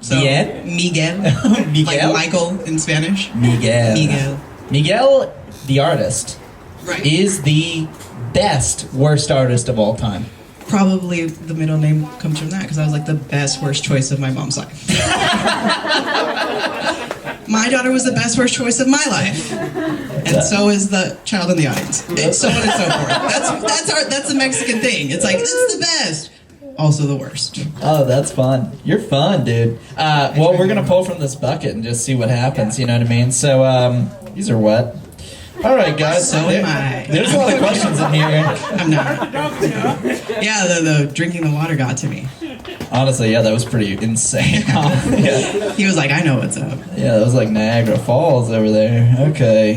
So, Miguel? Miguel. Miguel? Like Michael in Spanish. Miguel. Miguel. Miguel, the artist, Right. is the best worst artist of all time. Probably the middle name comes from that because I was like the best worst choice of my mom's life. My daughter was the best worst choice of my life, and so is the child in the audience. And so on and so forth. That's the Mexican thing. It's like this is the best, also the worst. Oh, that's fun. You're fun, dude. Well, we're gonna pull from this bucket and just see what happens. You know what I mean? So these are wet. All right, guys. So am I. There's a lot of questions in here. I'm not. Yeah, the drinking the water got to me. Honestly, yeah, that was pretty insane. Yeah. He was like, I know what's up. Yeah, that was like Niagara Falls over there. Okay.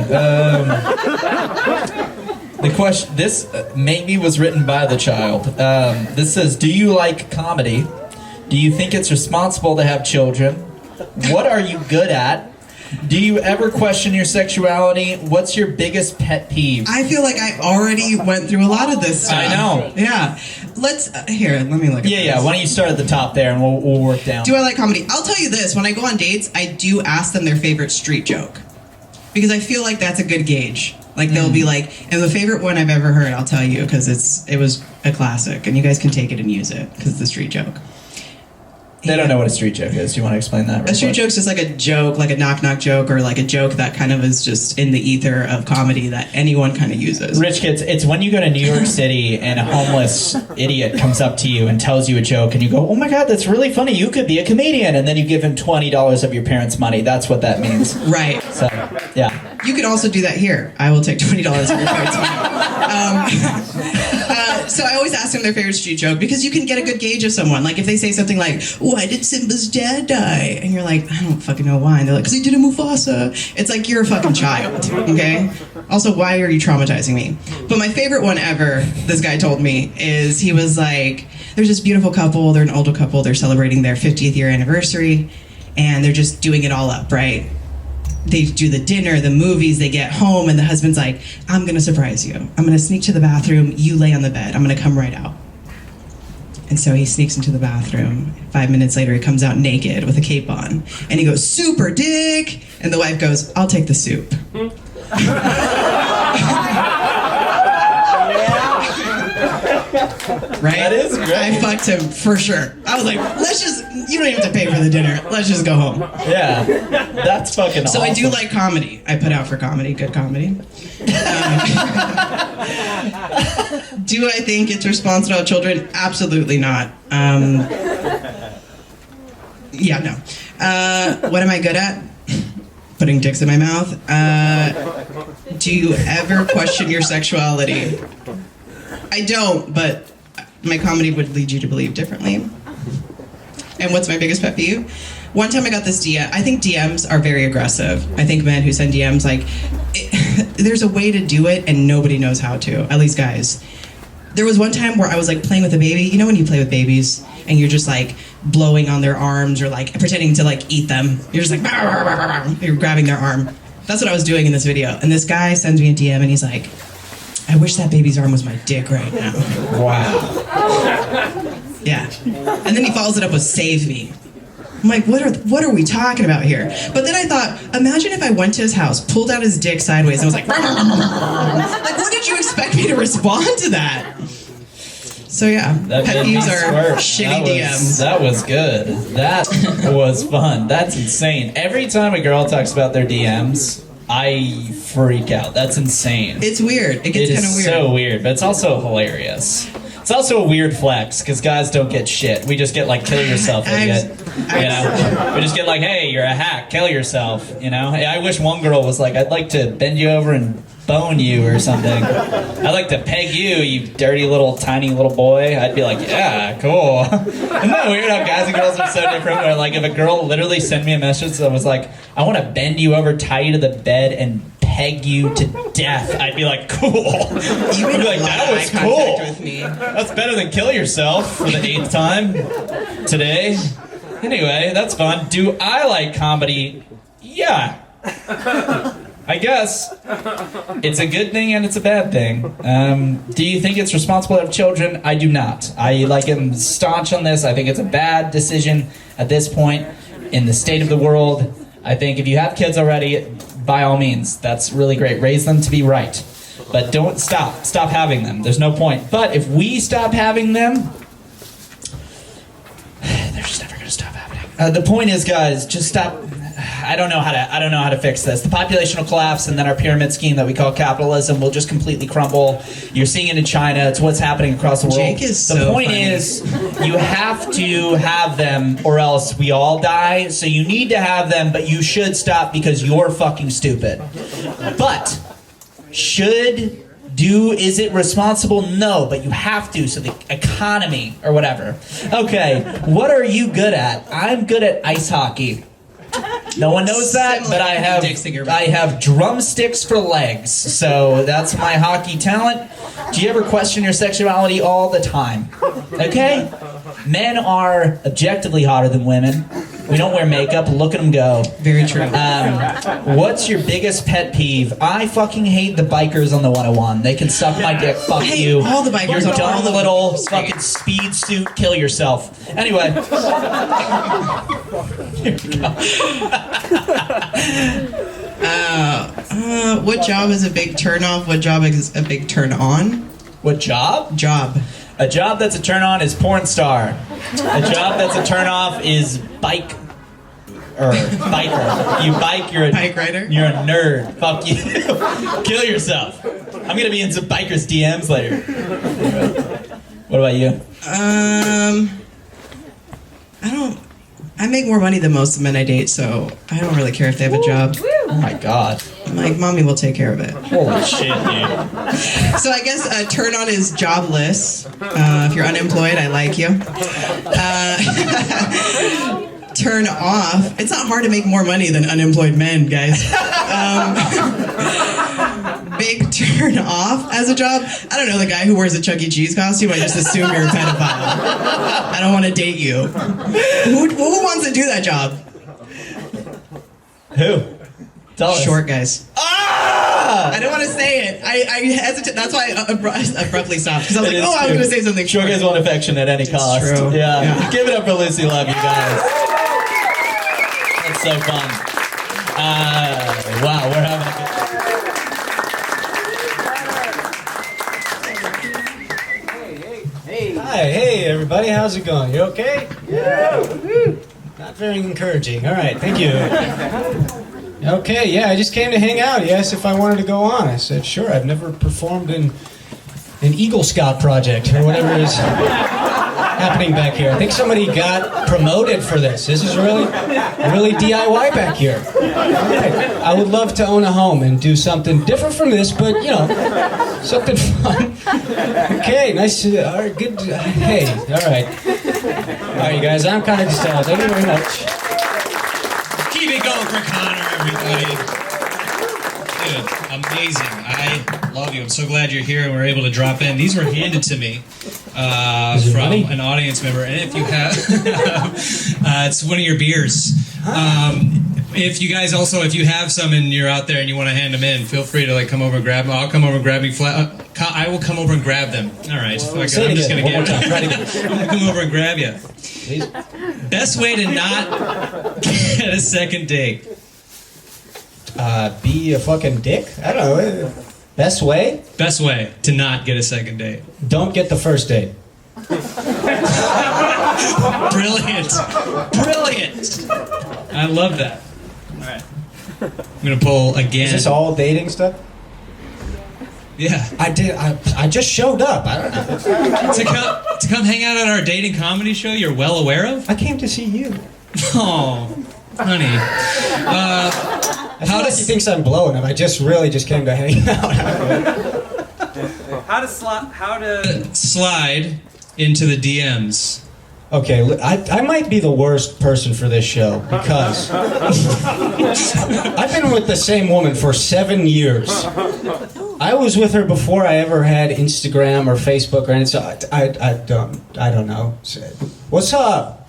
The question, this maybe was written by the child. This says, do you like comedy? Do you think it's responsible to have children? What are you good at? Do you ever question your sexuality? What's your biggest pet peeve? I feel like I already went through a lot of this stuff. I know. Yeah. let's here. Let me look. At Yeah. this. Why don't you start at the top there, and we'll work down. Do I like comedy? I'll tell you this: when I go on dates, I do ask them their favorite street joke, because I feel like that's a good gauge. Like they'll be like, and the favorite one I've ever heard, I'll tell you, because it was a classic, and you guys can take it and use it because it's a street joke. They don't know what a street joke is. Do you want to explain that? A street joke's just like a joke, like a knock-knock joke, or like a joke that kind of is just in the ether of comedy that anyone kind of uses. Rich kids, it's when you go to New York City and a homeless idiot comes up to you and tells you a joke, and you go, "Oh my God, that's really funny. You could be a comedian," and then you give him $20 of your parents' money. That's what that means. Right. So, yeah. You can also do that here. I will take $20 of your parents' money. So I always ask them their favorite street joke because you can get a good gauge of someone. Like if they say something like, "Why did Simba's dad die?" And you're like, "I don't fucking know why." And they're like, "Because he did a Mufasa." It's like, you're a fucking child, okay? Also, why are you traumatizing me? But my favorite one ever, this guy told me, is he was like, there's this beautiful couple, they're an older couple, they're celebrating their 50th year anniversary, and they're just doing it all up, right? They do the dinner, the movies, they get home, and the husband's like, "I'm gonna surprise you. I'm gonna sneak to the bathroom, you lay on the bed, I'm gonna come right out." And so he sneaks into the bathroom. 5 minutes later, he comes out naked with a cape on, and he goes, "Super dick!" And the wife goes, "I'll take the soup." Right? That is great. I fucked him for sure. I was like, you don't even have to pay for the dinner. Let's just go home. Yeah. That's fucking So awesome. I do like comedy. I put out for comedy, good comedy. Do I think it's responsible to children? Absolutely not. Yeah, no. What am I good at? Putting dicks in my mouth. Do you ever question your sexuality? I don't, but my comedy would lead you to believe differently. And what's my biggest pet peeve? One time I got this DM. I think DMs are very aggressive. I think men who send DMs, there's a way to do it and nobody knows how to, at least guys. There was one time where I was like playing with a baby. You know when you play with babies and you're just like blowing on their arms or like pretending to like eat them. You're just like, you're grabbing their arm. That's what I was doing in this video. And this guy sends me a DM and he's like, "I wish that baby's arm was my dick right now." Wow. Yeah. And then he follows it up with "save me." I'm like, what are we talking about here? But then I thought, imagine if I went to his house, pulled out his dick sideways, and was like, like, what did you expect me to respond to that? So yeah, That pet made me peeves are squirt. shitty DMs. That was good. That was fun. That's insane. Every time a girl talks about their DMs, I freak out. That's insane. It's weird. It gets kind of weird. So weird, but it's also hilarious. It's also a weird flex because guys don't get shit. We just get like, "Kill yourself, idiot." You know, we just get like, "Hey, you're a hack. Kill yourself." You know. Hey, I wish one girl was like, "I'd like to bend you over and bone you or something. I'd like to peg you, you dirty little tiny little boy." I'd be like, "Yeah, cool." Isn't that weird how guys and girls are so different? Where like if a girl literally sent me a message that was like, "I want to bend you over, tie you to the bed, and peg you to death," I'd be like, "Cool." You I'd made be like, a lot "That of was eye cool. contact with me. That's better than kill yourself for the 8th time today." Anyway, that's fun. Do I like comedy? Yeah. I guess. It's a good thing and it's a bad thing. Do you think it's responsible to have children? I do not. I am staunch on this. I think it's a bad decision at this point in the state of the world. I think if you have kids already, by all means, that's really great. Raise them to be right. But don't stop having them. There's no point. But if we stop having them, they're just never gonna stop happening. The point is, guys, just stop. I don't know how to fix this. The population will collapse, and then our pyramid scheme that we call capitalism will just completely crumble. You're seeing it in China. It's what's happening across the world. Jake is the so point funny. is, you have to have them, or else we all die. So you need to have them, but you should stop because you're fucking stupid. But is it responsible? No, but you have to, so the economy or whatever. Okay, what are you good at? I'm good at ice hockey. No one knows that, but I have drumsticks for legs, so that's my hockey talent. Do you ever question your sexuality? All the time? Okay? Men are objectively hotter than women. We don't wear makeup. Look at them go. Very true. What's your biggest pet peeve? I fucking hate the bikers on the 101. They can suck my dick. Fuck I hate you. all the bikers You're on dumb all the- little fucking speed suit. Kill yourself. Anyway. What job is a big turn off? What job is a big turn on? What job? Job. A job that's a turn on is porn star. A job that's a turn off is biker. You bike, you're a Bike rider? You're a nerd. Fuck you. Kill yourself. I'm gonna be in some bikers DMs later. What about you? I make more money than most of the men I date, so I don't really care if they have a job. Oh my god. I'm like, mommy will take care of it. Holy shit, dude. So I guess turn on is jobless. If you're unemployed, I like you. Turn off. It's not hard to make more money than unemployed men, guys. Big turn off as a job. I don't know, the guy who wears a Chuck E. Cheese costume, I just assume you're a pedophile. I don't want to date you. Who wants to do that job? Who? Tell us. Short guys. Ah! I don't want to say it. I hesitate. That's why I abruptly stopped. Because I was like, I was going to say something. Short guys want affection at any cost. true. Yeah. Give it up for Lucy Love, you guys. That's so fun. Wow, we're having a good Hi, hey everybody, how's it going? You okay? Yeah. Not very encouraging. All right, thank you. Okay, yeah, I just came to hang out. He asked if I wanted to go on. I said, sure. I've never performed in an Eagle Scout project or whatever is happening back here. I think somebody got promoted for this. This is really DIY back here. Right. I would love to own a home and do something different from this, but you know, something fun. Okay, nice to, all right, good, hey, all right. All right, you guys, I'm kind of just out. Thank you very much. Keep it going for Connor, everybody. Dude, amazing. I love you. I'm so glad you're here and we're able to drop in. These were handed to me from an audience member. And if you have, it's one of your beers. If you guys also, if you have some and you're out there and you want to hand them in, feel free to like come over and grab them. I'll come over and grab me flat. I will come over and grab them. All right. I'm just gonna get. I'm gonna come over and grab you. Please. Best way to not get a second date. Be a fucking dick? I don't know. Best way? Best way to not get a second date. Don't get the first date. Brilliant. Brilliant. I love that. All right. I'm gonna pull again. Is this all dating stuff? Yeah. I just showed up. I don't know. to come hang out at our dating comedy show you're well aware of? I came to see you. Oh, honey. I feel like he thinks I'm blowing him. I really just came to hang out. How to slide into the DMs. Okay, I might be the worst person for this show because I've been with the same woman for 7 years. I was with her before I ever had Instagram or Facebook or anything. So I don't know. What's up?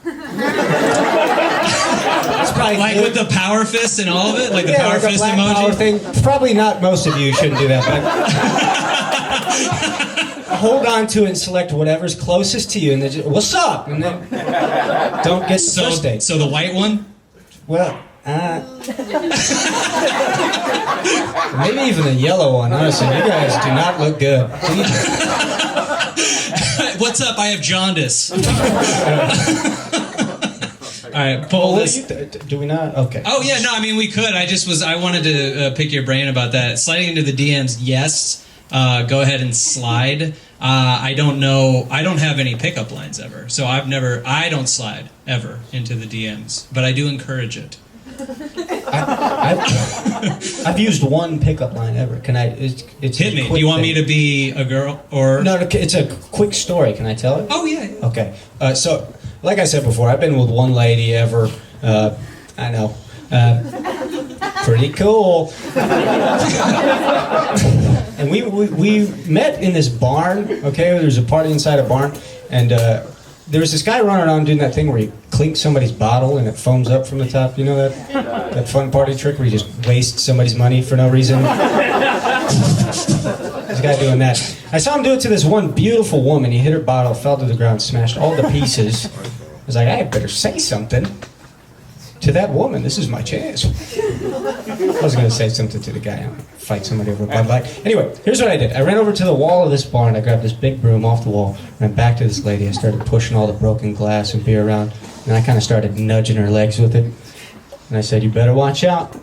It's probably like with the power fist and all of it, like the power like fist black emoji. Power thing. Probably not. Most of you shouldn't do that, but hold on to it and select whatever's closest to you, and then just, what's up, and then don't get the first date. So the white one. Well, maybe even the yellow one. Honestly, you guys do not look good. What's up? I have jaundice. All right, pull this. Do we not? Okay. Oh yeah, no. I mean, we could. I wanted to pick your brain about that. Sliding into the DMs, yes. Go ahead and slide. I don't know. I don't have any pickup lines ever, so I don't slide ever into the DMs, but I do encourage it. I've used one pickup line ever. Can I? It's hit me. Do you want me to be a girl or? No, it's a quick story. Can I tell it? Oh yeah. Okay. So, like I said before, I've been with one lady ever. I know. Pretty cool. And we met in this barn. Okay, there was a party inside a barn, and there was this guy running around doing that thing where he clink somebody's bottle and it foams up from the top. You know that fun party trick where you just waste somebody's money for no reason? This guy doing that. I saw him do it to this one beautiful woman. He hit her bottle, fell to the ground, smashed all the pieces. I was like, I better say something to that woman. This is my chance. I was going to say something to the guy. Fight somebody over a Bud Light. Anyway, here's what I did. I ran over to the wall of this barn. I grabbed this big broom off the wall, ran back to this lady. I started pushing all the broken glass and beer around. And I kind of started nudging her legs with it. And I said, you better watch out.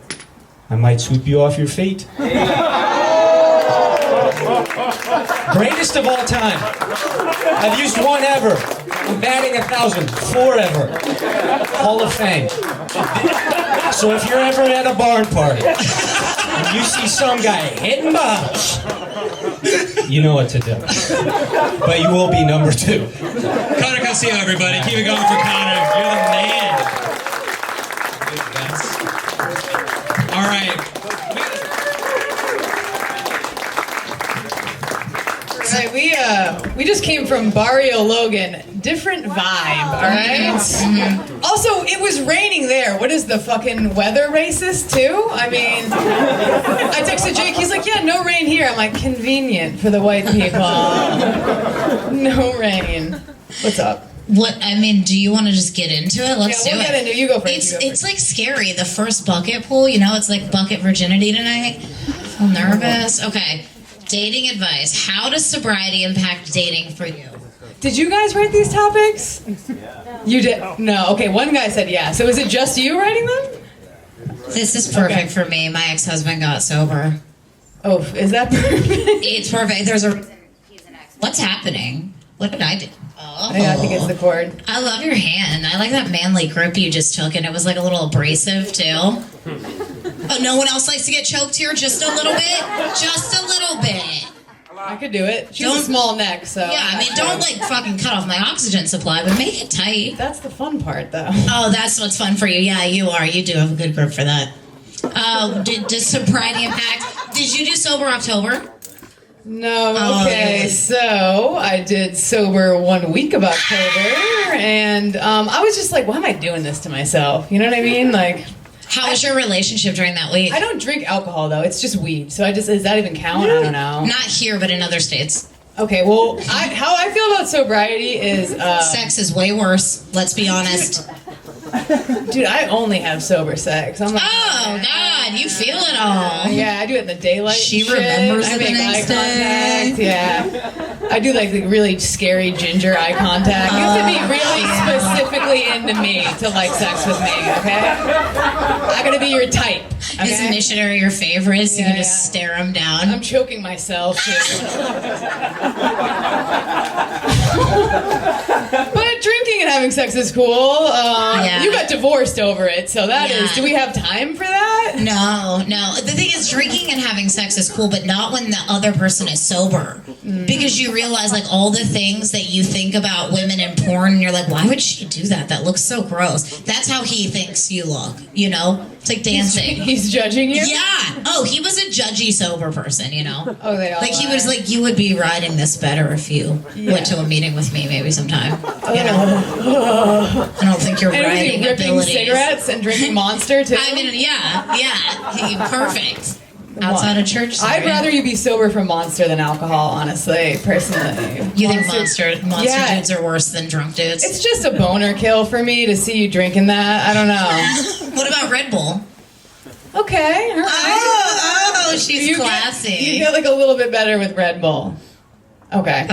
I might sweep you off your feet. Greatest of all time. I've used one ever. I'm batting 1,000 forever. Hall of Fame. So if you're ever at a barn party and you see some guy hitting bottles, you know what to do. But you will be number 2. Connor Castillo, everybody. Keep it going for Connor. You're the man. All right. We just came from Barrio Logan. Different vibe, all right? Mm-hmm. Also, it was raining there. What is the fucking weather racist too? I mean, I texted Jake. He's like, yeah, no rain here. I'm like, convenient for the white people. No rain. What's up? What I mean, do you want to just get into it? Let's do it. Get into it. You go first. It's like scary. The first bucket pool, you know, it's like bucket virginity tonight. I'm nervous. Okay. Dating advice. How does sobriety impact dating for you? Did you guys write these topics? Yeah. You did? No. Okay, one guy said yeah. So is it just you writing them? This is perfect for me. My ex-husband got sober. Oh, is that perfect? It's perfect. There's a reason he's an ex. What's happening? What did I do? Oh. Yeah, I think it's the cord. I love your hand. I like that manly grip you just took, and it was like a little abrasive, too. Oh, no one else likes to get choked here? Just a little bit? Just a little bit. I could do it. She's a small neck, so... Yeah, I mean, don't, like, fucking cut off my oxygen supply, but make it tight. That's the fun part, though. Oh, that's what's fun for you. Yeah, you are. You do have a good grip for that. Does sobriety impact... Did you do Sober October? No, okay, so I did sober 1 week of October, and I was just like, why am I doing this to myself? You know what I mean? Like... How was your relationship during that week? I don't drink alcohol, though. It's just weed. So does that even count? I don't know. Not here, but in other states. Okay, well, how I feel about sobriety is... Sex is way worse, let's be honest. Dude, I only have sober sex. I'm like, oh, God, you feel it all. Yeah, I do it in the daylight. She remembers it the next day. Yeah. I do like the really scary ginger eye contact. You have to be really specifically into me to like sex with me, okay? I gotta be your type. Okay? Is missionary your favorite? So you can just stare him down? I'm choking myself, too. But drinking and having sex is cool. You got divorced over it, so that is... Do we have time for that? No. The thing is, drinking and having sex is cool, but not when the other person is sober. Because you realize, like, all the things that you think about women in porn, and you're like, why would she do that? That looks so gross. That's how he thinks you look, you know? It's like dancing. He's judging you? Yeah. Oh, he was a judgy sober person, you know? Oh, they all Like, he was like, you would be riding this better if you went to a meeting with me maybe sometime. You know? I don't think you're riding ripping abilities. Cigarettes and drinking Monster, too? I mean, yeah. Perfect. Outside of church. I'd rather you be sober from Monster than alcohol, honestly, personally. You think Monster dudes are worse than drunk dudes? It's just a boner kill for me to see you drinking that. I don't know. What about Red Bull? Okay. All right. Oh, she's classy. You get like a little bit better with Red Bull. Okay.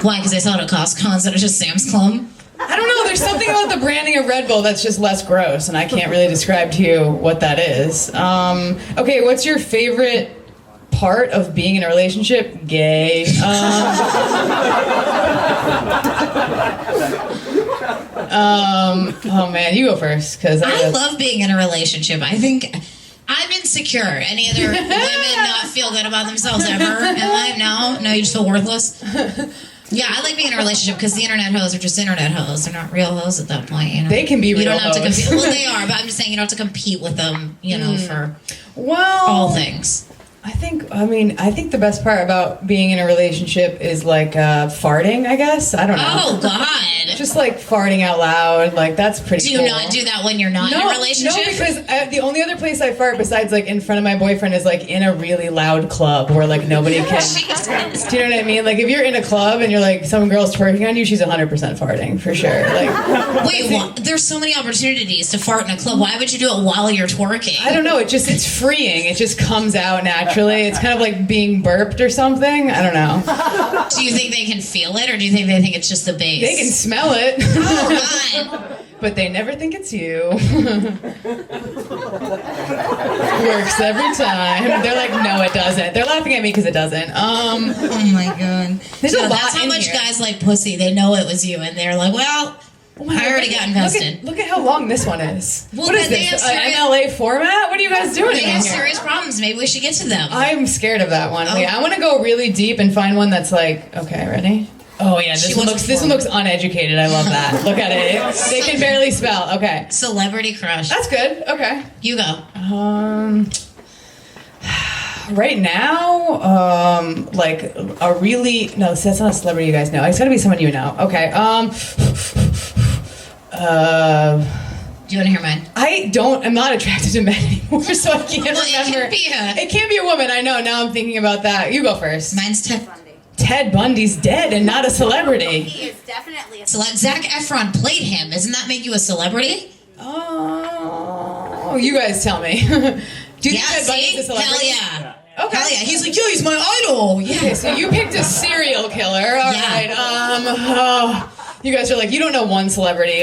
Why? Because I saw it at Costco instead of just Sam's Club? I don't know. There's something about the branding of Red Bull that's just less gross, and I can't really describe to you what that is. Okay, what's your favorite part of being in a relationship? Gay. Oh man, you go first, because I love being in a relationship. I think I'm insecure. Any other women not feel good about themselves ever in life? No, you just feel worthless. Yeah, I like being in a relationship because the internet hoes are just internet hoes. They're not real hoes at that point. You know? They can be real. You don't have to hoes. compete. Well, they are, but I'm just saying you don't have to compete with them. You know, for all things. I think the best part about being in a relationship is like farting, I guess. I don't know. Oh, God. Just just like farting out loud. Like that's pretty. Do you cool. not do that when you're not in a relationship? No, because the only other place I fart besides like in front of my boyfriend is like in a really loud club where like nobody can. Do you know what I mean? Like if you're in a club and you're like some girl's twerking on you, she's 100% farting for sure. Like wait, there's so many opportunities to fart in a club. Why would you do it while you're twerking? I don't know. It's freeing. It just comes out naturally. It's kind of like being burped or something. I don't know. Do you think they can feel it, or do you think they think it's just the bass? They can smell it. Oh, God. But they never think it's you. Works every time. They're like, no, it doesn't. They're laughing at me because it doesn't. Oh my God. There's a lot that's how in much here. guys like pussy. They know it was you, and they're like, well, I already got invested. Look at how long this one is. Well, what is they this? have An serious- MLA format? What are you guys doing They in have here? serious problems. Maybe we should get to them. I'm scared of that one. Oh. Wait, I want to go really deep and find one that's like, okay, ready? Oh yeah, this one looks uneducated. I love that. Look at it. They can barely spell. Okay. Celebrity crush. That's good. Okay. You go. Right now, like a really no, that's not a celebrity you guys know. It's gotta be someone you know. Okay. Do you want to hear mine? I'm not attracted to men anymore, so I can't remember. It can't be a woman. I know. Now I'm thinking about that. You go first. Mine's Ted Bundy. Ted Bundy's dead and not a celebrity. He is definitely a Zac Efron played him. Doesn't that make you a celebrity? Oh, you guys tell me. Do you think Ted Bundy's a celebrity? Hell yeah. Okay. Hell yeah. He's like, yo, he's my idol. Yeah. Okay, so you picked a serial killer. All right. You guys are like, you don't know one celebrity.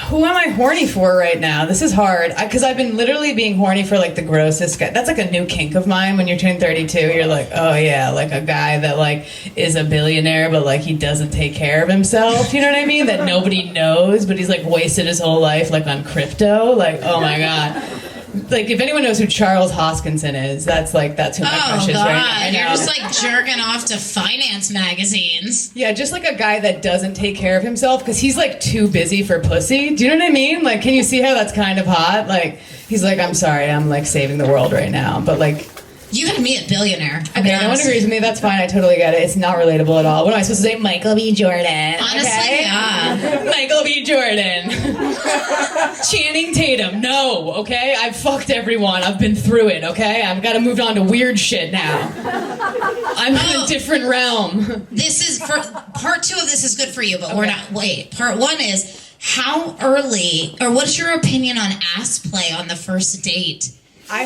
Who am I horny for right now? This is hard. Because I've been literally being horny for like the grossest guy. That's like a new kink of mine. When you're turning 32, you're like, oh yeah, like a guy that like is a billionaire, but like he doesn't take care of himself. You know what I mean? That nobody knows, but he's like wasted his whole life like on crypto. Like, oh my God. Like, if anyone knows who Charles Hoskinson is, that's who my crush is right now. I know. You're just like jerking off to finance magazines. Yeah, just like a guy that doesn't take care of himself because he's like too busy for pussy. Do you know what I mean? Like, can you see how that's kind of hot? Like, he's like, I'm sorry, I'm like saving the world right now. But like, you had me at billionaire. Okay, no one agrees with me. That's fine. I totally get it. It's not relatable at all. What am I supposed to say? Michael B. Jordan. Honestly, yeah. Michael B. Jordan. Channing Tatum. No, okay? I've fucked everyone. I've been through it, okay? I've got to move on to weird shit now. I'm in a different realm. This is for part 2 of this is good for you, but we're not. Wait, part 1 is how early, or what's your opinion on ass play on the first date?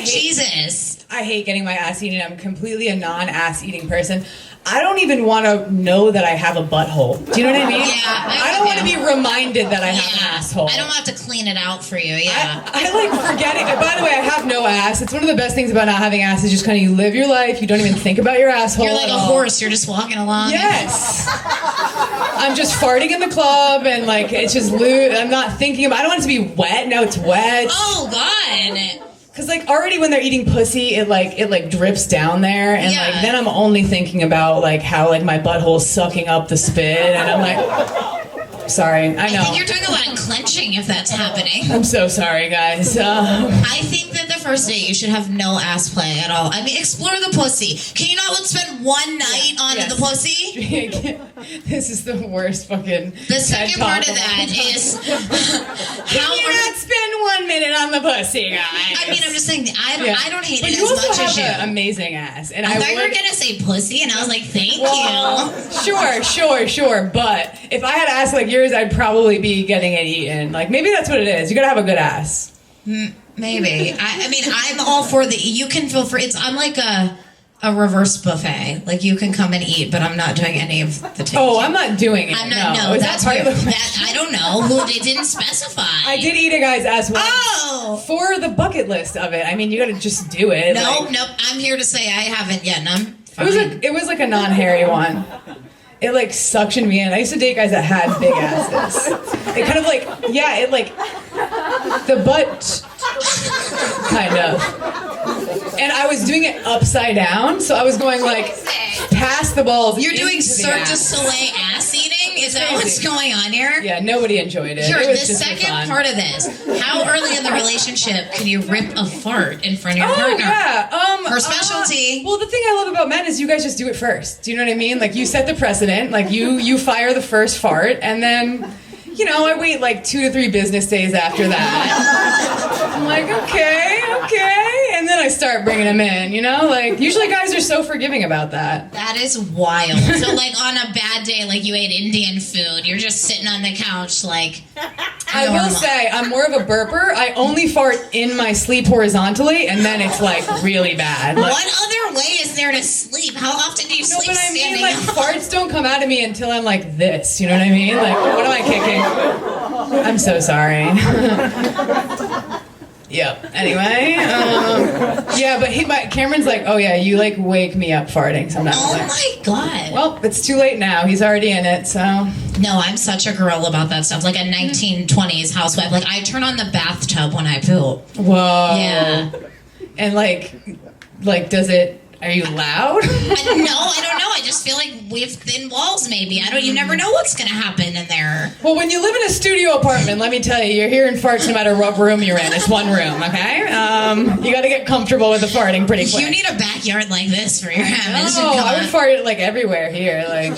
Jesus. I hate getting my ass eaten. I'm completely a non-ass eating person. I don't even want to know that I have a butthole. Do you know what I mean? Yeah. I don't want to be reminded that I have an asshole. I don't have to clean it out for you, yeah. I like forgetting. By the way, I have no ass. It's one of the best things about not having ass is just kind of you live your life. You don't even think about your asshole. You're like a horse. You're just walking along. Yes. I'm just farting in the club and like it's just lewd. I'm not thinking about. I don't want it to be wet. No, it's wet. Oh God. Cause like already when they're eating pussy, it like drips down there, and like then I'm only thinking about like how like my butthole's sucking up the spit, and I'm like, sorry, I know. I think you're doing a lot of clenching if that's happening. I'm so sorry, guys. I think that the first date you should have no ass play at all. I mean, explore the pussy. Can you not spend one night on the pussy? This is the worst fucking. The second part of that is how you not spend 1 minute on the pussy, guys. I mean, I'm just saying I don't hate but it you as also much have as you. An amazing ass, and I thought you were would- gonna say pussy, and I was like, thank you. Sure. But if I had ass like yours, I'd probably be getting it eaten. Like maybe that's what it is. You gotta have a good ass. Maybe. I mean, I'm all for the. You can feel free. I'm like a reverse buffet. Like you can come and eat, but I'm not doing any of the taking. Oh, I'm not doing it. I'm not. No, Is that's that part weird. of the That I don't know. Who they didn't specify. I did eat a guy's ass once. Oh, for the bucket list of it. I mean, you gotta just do it. Nope. I'm here to say I haven't yet, and I'm fine. It was like a non-hairy one. It like suctioned me in. I used to date guys that had big asses. It kind of like, yeah, it like, the butt, kind of. And I was doing it upside down, so I was going like past the balls. You're doing into the Cirque du ass. Soleil ass eating? Is that what's going on here? Yeah, nobody enjoyed it. Here, It the was just for second fun. part of this. How early in the relationship can you rip a fart in front of your Oh partner? yeah, Her specialty. Well, the thing I love about men is you guys just do it first. Do you know what I mean? Like you set the precedent. Like you fire the first fart, and then, you know, I wait like 2 to 3 business days after that. I'm like, okay, and then I start bringing them in. You know, like usually guys are so forgiving about that. That is wild. So, like, on a bad day, like you ate Indian food, you're just sitting on the couch, like. I will say, I'm more of a burper. I only fart in my sleep horizontally, and then it's like really bad. Like, What other way is there to sleep? How often do you no, sleep but I mean, standing like up? farts don't come out of me until I'm like this. You know what I mean? Like, what am I kicking? I'm so sorry. Yep. Anyway, yeah, but Cameron's like, oh yeah, you like wake me up farting sometimes. Oh Like, my god. well, it's too late now. He's already in it, so. No, I'm such a girl about that stuff. Like a 1920s housewife. Like, I turn on the bathtub when I poop. Whoa. Yeah. And like, does it? Are you loud? No, I don't know. I just feel like we have thin walls, maybe. You never know what's going to happen in there. Well, when you live in a studio apartment, let me tell you, you're hearing farts no matter what room you're in. It's one room, okay? You got to get comfortable with the farting pretty quick. You need a backyard like this for your habits. Oh, I would fart like everywhere here. Like,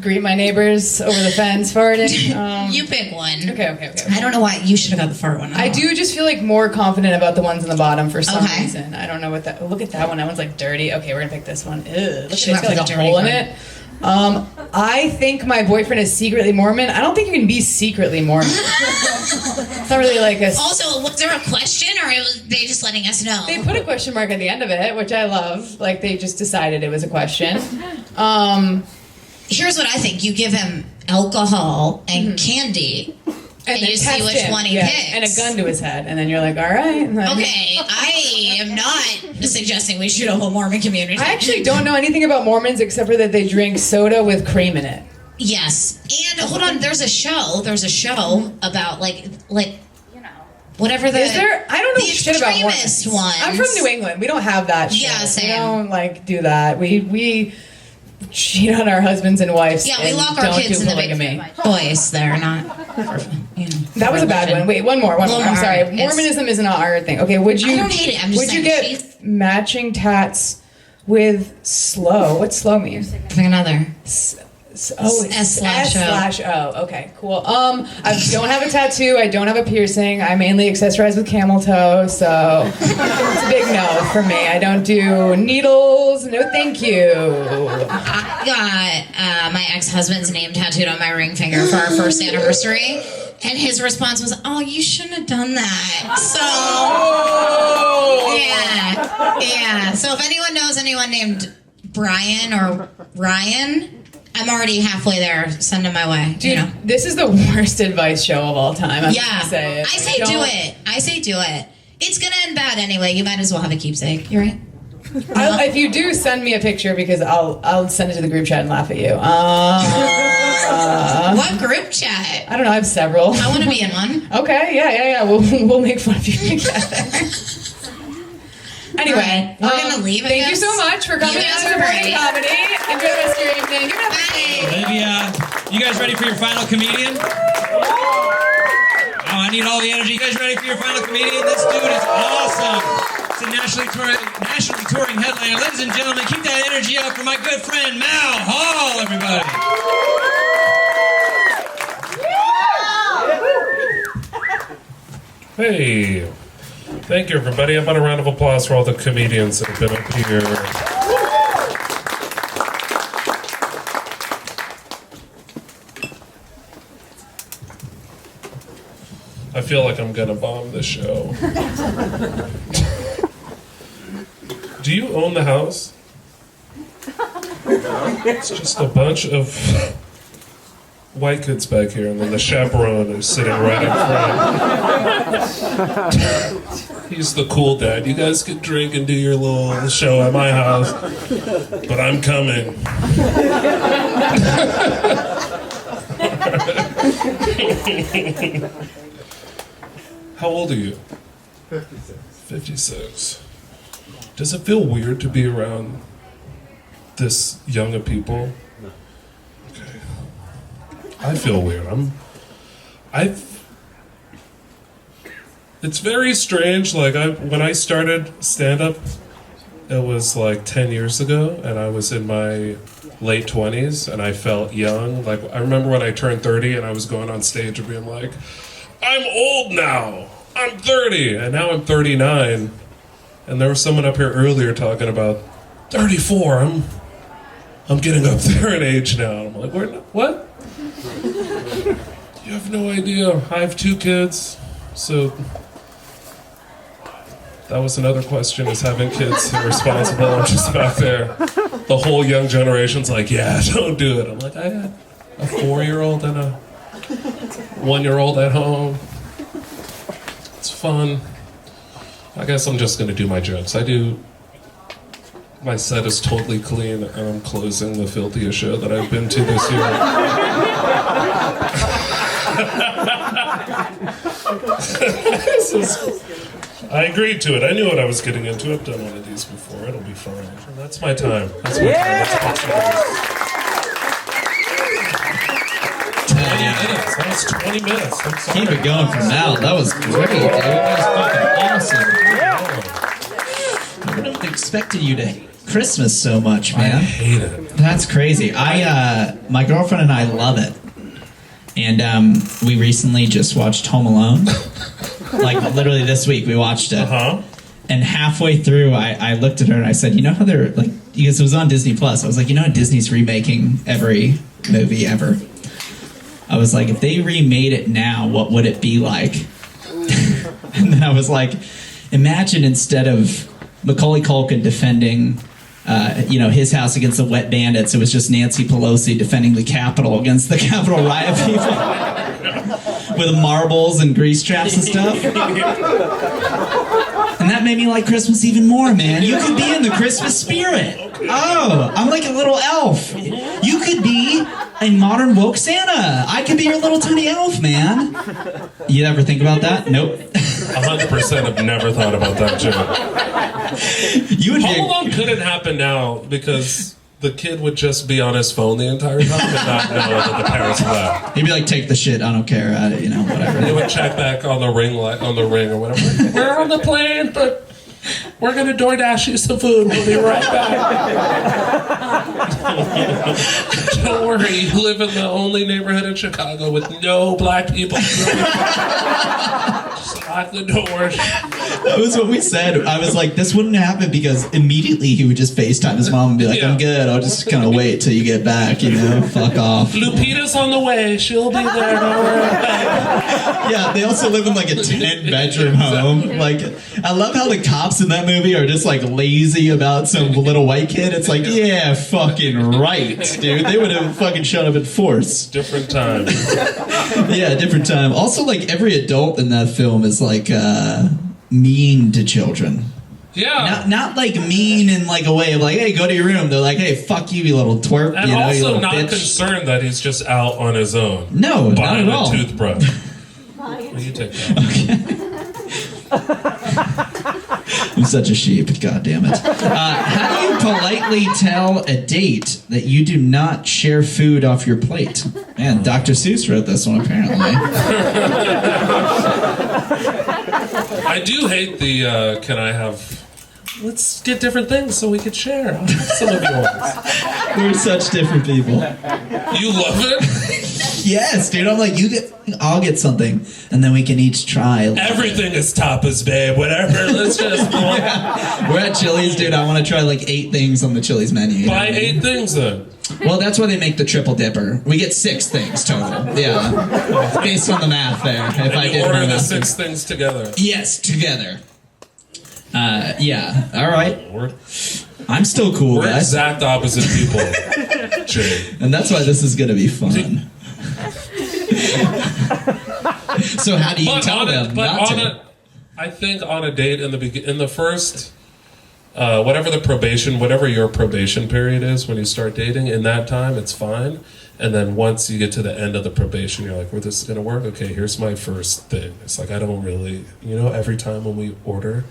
greet my neighbors over the fence farting. You pick one. Okay. I don't know why. You should have got the fart one. I do just feel like more confident about the ones in the bottom for some Okay. reason. I don't know what that. Look at that one. That one's like dirty. Okay, we're gonna pick this one. Ew, look at it. She It's went got for like the a dirty hole in one. it. I think my boyfriend is secretly Mormon. I don't think you can be secretly Mormon. It's not really like a. Also, was there a question, or was they just letting us know? They put a question mark at the end of it, which I love. Like they just decided it was a question. Here's what I think: you give him alcohol and candy, and then you see test which him. one he Yeah, picks. and a gun to his head, and then you're like, all right. And then- Okay, I am not suggesting we shoot a whole Mormon community. I actually don't know anything about Mormons except for that they drink soda with cream in it. Yes, and hold on. There's a show about like you know whatever the. Is there? I don't know the shit about extremist Mormons. ones. I'm from New England. We don't have that shit. Yeah, same. We don't like do that. We cheat on our husbands and wives. Yeah, we and lock our don't kids do in the polygamy. boys. They're not. You know, That was a bad one. Wait, one more. I'm sorry. It's- Mormonism isn't our thing. Okay, would you? I don't hate it. I'm just would you saying, get matching tats with slow? What's slow mean? Pick another. S/O. Okay, cool. I don't have a tattoo. I don't have a piercing. I mainly accessorize with camel toe, so it's a big no for me. I don't do needles. No, thank you. I got my ex-husband's name tattooed on my ring finger for our first anniversary, and his response was, "Oh, you shouldn't have done that." So, yeah. So if anyone knows anyone named Brian or Ryan, I'm already halfway there. Send them my way. Dude, you know. this is the worst advice show of all time. I'm gonna say it. I say do it. I say do it. It's gonna end bad anyway. You might as well have a keepsake. You're right. If you do, send me a picture because I'll send it to the group chat and laugh at you. What group chat? I don't know. I have several. I want to be in one. Okay. Yeah. We'll make fun of you together. Anyway, All right, we're gonna leave. I Thank you guess. so much for coming You guys out to are Morning great. Comedy. Enjoy the rest of your evening. Give it up for Kate. Maybe, you guys ready for your final comedian? Oh, I need all the energy. You guys ready for your final comedian? This dude is awesome. It's a nationally touring headliner. Ladies and gentlemen, keep that energy up for my good friend, Mal Hall, everybody. Hey, thank you everybody. How about a round of applause for all the comedians that have been up here? I feel like I'm gonna bomb this show. Do you own the house? It's just a bunch of white kids back here, and then the chaperone is sitting right in front. He's the cool dad. You guys can drink and do your little show at my house, but I'm coming. How old are you? 56. 56. Does it feel weird to be around this young of people? Okay. I feel weird. It's very strange. Like when I started stand-up, it was like 10 years ago, and I was in my late 20s, and I felt young. Like I remember when I turned 30, and I was going on stage and being like, "I'm old now. I'm 30," and now I'm 39. And there was someone up here earlier talking about 34. I'm getting up there in age now. I'm like, what? You have no idea. I have 2 kids, so that was another question, is having kids irresponsible. I'm just back there. The whole young generation's like, yeah, don't do it. I'm like, I had a 4-year-old and a 1-year-old at home. It's fun. I guess I'm just gonna do my jokes. My set is totally clean, and I'm closing the filthiest show that I've been to this year. I agreed to it. I knew what I was getting into. I've done one of these before. It'll be fine. And that's my time. That's my time. That's 20 minutes. That was 20 minutes. I'm sorry. Keep it going from now. That was great, dude. That was fucking awesome. I would have expected you to hate Christmas so much, man. I hate it. That's crazy. My girlfriend and I love it. And we recently just watched Home Alone. Like literally this week we watched it. Uh-huh. And halfway through I looked at her and I said, you know how they're like, because it was on Disney Plus, I was like, you know how Disney's remaking every movie ever? I was like, if they remade it now, what would it be like? And then I was like, imagine instead of Macaulay Culkin defending his house against the wet bandits, it was just Nancy Pelosi defending the Capitol against the Capitol riot people with marbles and grease traps and stuff. And that made me like Christmas even more, man. You could be in the Christmas spirit. Oh, I'm like a little elf. You could be a modern woke Santa. I could be your little tiny elf, man. You ever think about that? Nope. 100% have never thought about that joke. Home Alone couldn't happen now because the kid would just be on his phone the entire time and not know that the parents left. He'd be like, "Take the shit, I don't care," whatever. They would check back on the ring or whatever. We're on the plane, but we're gonna DoorDash you some food. We'll be right back. Don't worry, you live in the only neighborhood in Chicago with no black people. Just lock the doors. That was what we said. I was like, this wouldn't happen because immediately he would just FaceTime his mom and be like, I'm good. I'll just kind of wait till you get back, fuck off. Lupita's on the way. She'll be there. Don't worry. Yeah, they also live in like a 10-bedroom home. Like, I love how the cops in that movie are just like lazy about some little white kid. It's like, yeah, fucking right, dude. They would have fucking shut up in force. Different time. Yeah, different time. Also, like, every adult in that film is like mean to children. Yeah. Not like mean in like a way of like, hey, go to your room. They're like, hey, fuck you, you little twerp. And you also not bitch. concerned that he's just out on his own. No, not at all. Buying a toothbrush. Well, you take that. Okay. I'm such a sheep, god damn it. How do you politely tell a date that you do not share food off your plate? Man, Dr. Seuss wrote this one, apparently. I do hate the, can I have... Let's get different things so we could share. Some of yours. We're such different people. You love it? Yes, dude. I'm like, I'll get something, and then we can each try. Everything is tapas, babe. Whatever. Let's just... Yeah. We're at Chili's, dude. I want to try like 8 things on the Chili's menu. Buy 8 things, then. Well, that's why they make the triple dipper. We get 6 things total. Yeah. Based on the math there. If and I you did order my the math. 6 things together. Yes, together. Yeah. All right. We're I'm still cool, guys. exact opposite people, Jay. And that's why this is going to be fun. So how do you tell them not to? I think on a date in the first, whatever your probation period is when you start dating, in that time it's fine. And then once you get to the end of the probation, you're like, well, this is going to work? Okay, here's my first thing. It's like, I don't really, every time when we order,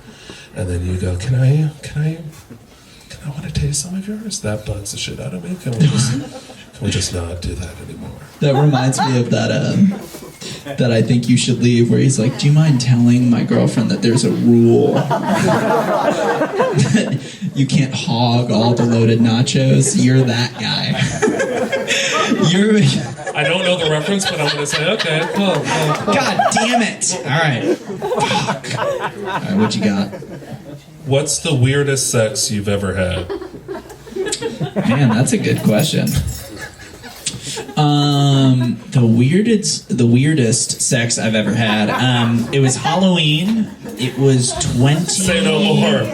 and then you go, can I want to taste some of yours? That bugs the shit out of me. Can we just Can we just not do that anymore? That reminds me of that I think you should leave, where he's like, do you mind telling my girlfriend that there's a rule? You can't hog all the loaded nachos. You're that guy. I don't know the reference, but I'm going to say, okay, cool. God damn it. All right. Fuck. All right, what you got? What's the weirdest sex you've ever had? Man, that's a good question. The weirdest sex I've ever had. It was Halloween. It was 20. Say no more.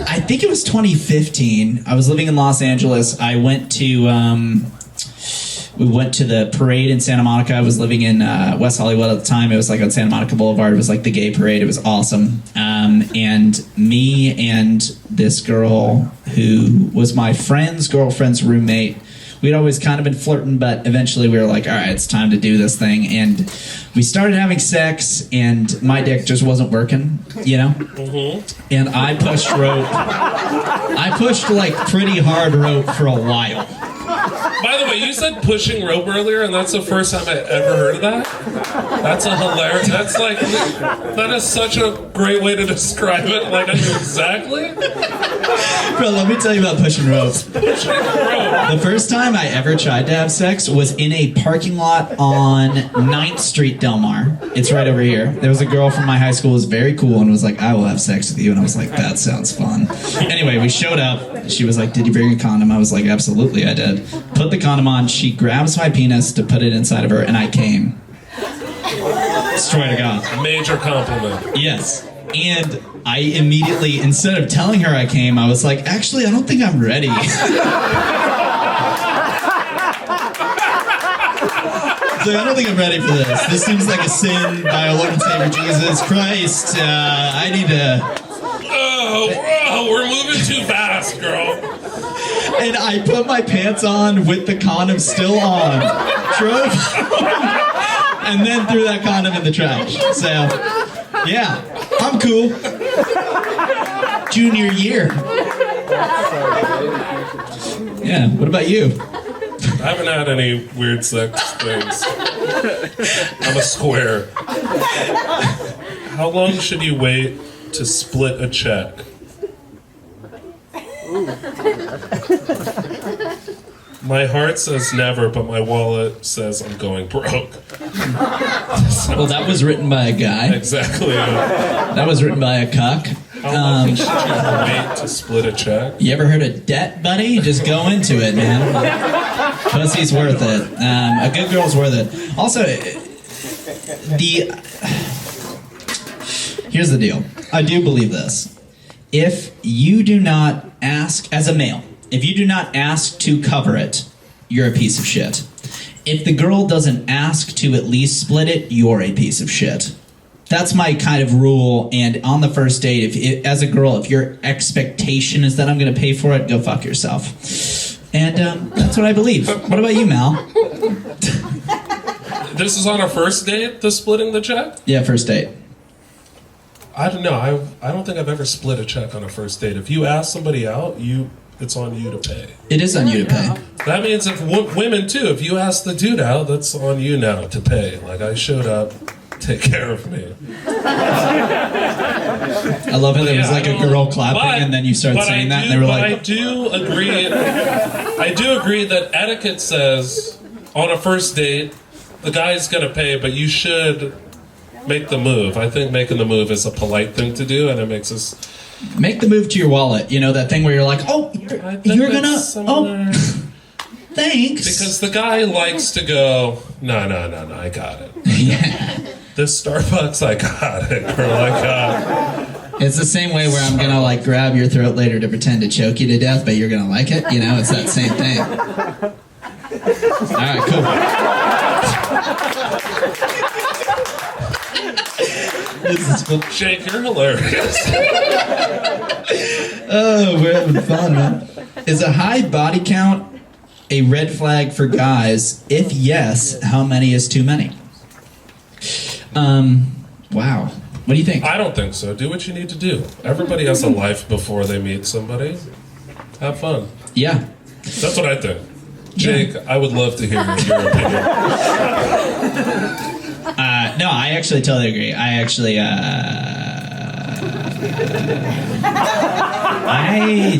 I think it was 2015. I was living in Los Angeles. I went to we went to the parade in Santa Monica. I was living in West Hollywood at the time. It was like on Santa Monica Boulevard. It was like the gay parade. It was awesome. And me and this girl who was my friend's girlfriend's roommate, we'd always kind of been flirting, but eventually we were like, all right, it's time to do this thing. And we started having sex, and my dick just wasn't working, you know? Mm-hmm. And I pushed rope. I pushed like pretty hard rope for a while. By the way, you said pushing rope earlier, and that's the first time I ever heard of that. That's a hilarious. That is such a great way to describe it. Like, I knew exactly. Bro, let me tell you about pushing rope. Pushing rope. The first time I ever tried to have sex was in a parking lot on 9th Street, Del Mar. It's right over here. There was a girl from my high school who was very cool and was like, I will have sex with you. And I was like, that sounds fun. Anyway, we showed up. She was like, did you bring a condom? I was like, absolutely, I did. Put the condom on. She grabs my penis to put it inside of her, and I came. Swear to God. Major compliment. Yes. And I immediately, instead of telling her I came, I was like, actually, I don't think I'm ready. So I don't think I'm ready for this. This seems like a sin by our Lord and Savior Jesus Christ. I need to... Oh, we're moving too fast, girl. And I put my pants on with the condom still on. Drove home, and then threw that condom in the trash. So, yeah, I'm cool. Junior year. Yeah, what about you? I haven't had any weird sex things. I'm a square. How long should you wait to split a check? My heart says never, but my wallet says I'm going broke. Well, that was written by a guy. Exactly. That was written by a cuck. How long should you wait to split a check? You ever heard of debt, buddy? Just go into it, man. Pussy's worth it. A good girl's worth it. Also, here's the deal. I do believe this. If you do not ask, as a male, if you do not ask to cover it, you're a piece of shit. If the girl doesn't ask to at least split it, you're a piece of shit. That's my kind of rule. And on the first date, as a girl, if your expectation is that I'm going to pay for it, go fuck yourself. And that's what I believe. What about you, Mal? This is on a first date, the splitting the check? Yeah, first date. I don't know. I don't think I've ever split a check on a first date. If you ask somebody out, it's on you to pay. It is on you to pay. That means if women too, if you ask the dude out, that's on you now to pay. Like, I showed up, take care of me. I love how there was like a girl clapping and then you started saying that and they were like... I do agree that etiquette says on a first date, the guy's going to pay, but you should make the move. I think making the move is a polite thing to do, and it makes us... Make the move to your wallet. You know, that thing where you're like, oh, you're gonna... Oh, thanks. Because the guy likes to go, no, I got it. Yeah. This Starbucks, I got it, girl, I got it. It's the same way where I'm gonna like grab your throat later to pretend to choke you to death, but you're gonna like it. You know, it's that same thing. All right, cool. This is cool. Jake, you're hilarious. Oh, we're having fun, man. Is a high body count a red flag for guys? If yes, how many is too many? Wow. What do you think? I don't think so. Do what you need to do. Everybody has a life before they meet somebody. Have fun. Yeah. That's what I think. Jake, I would love to hear your opinion. No, I actually totally agree. I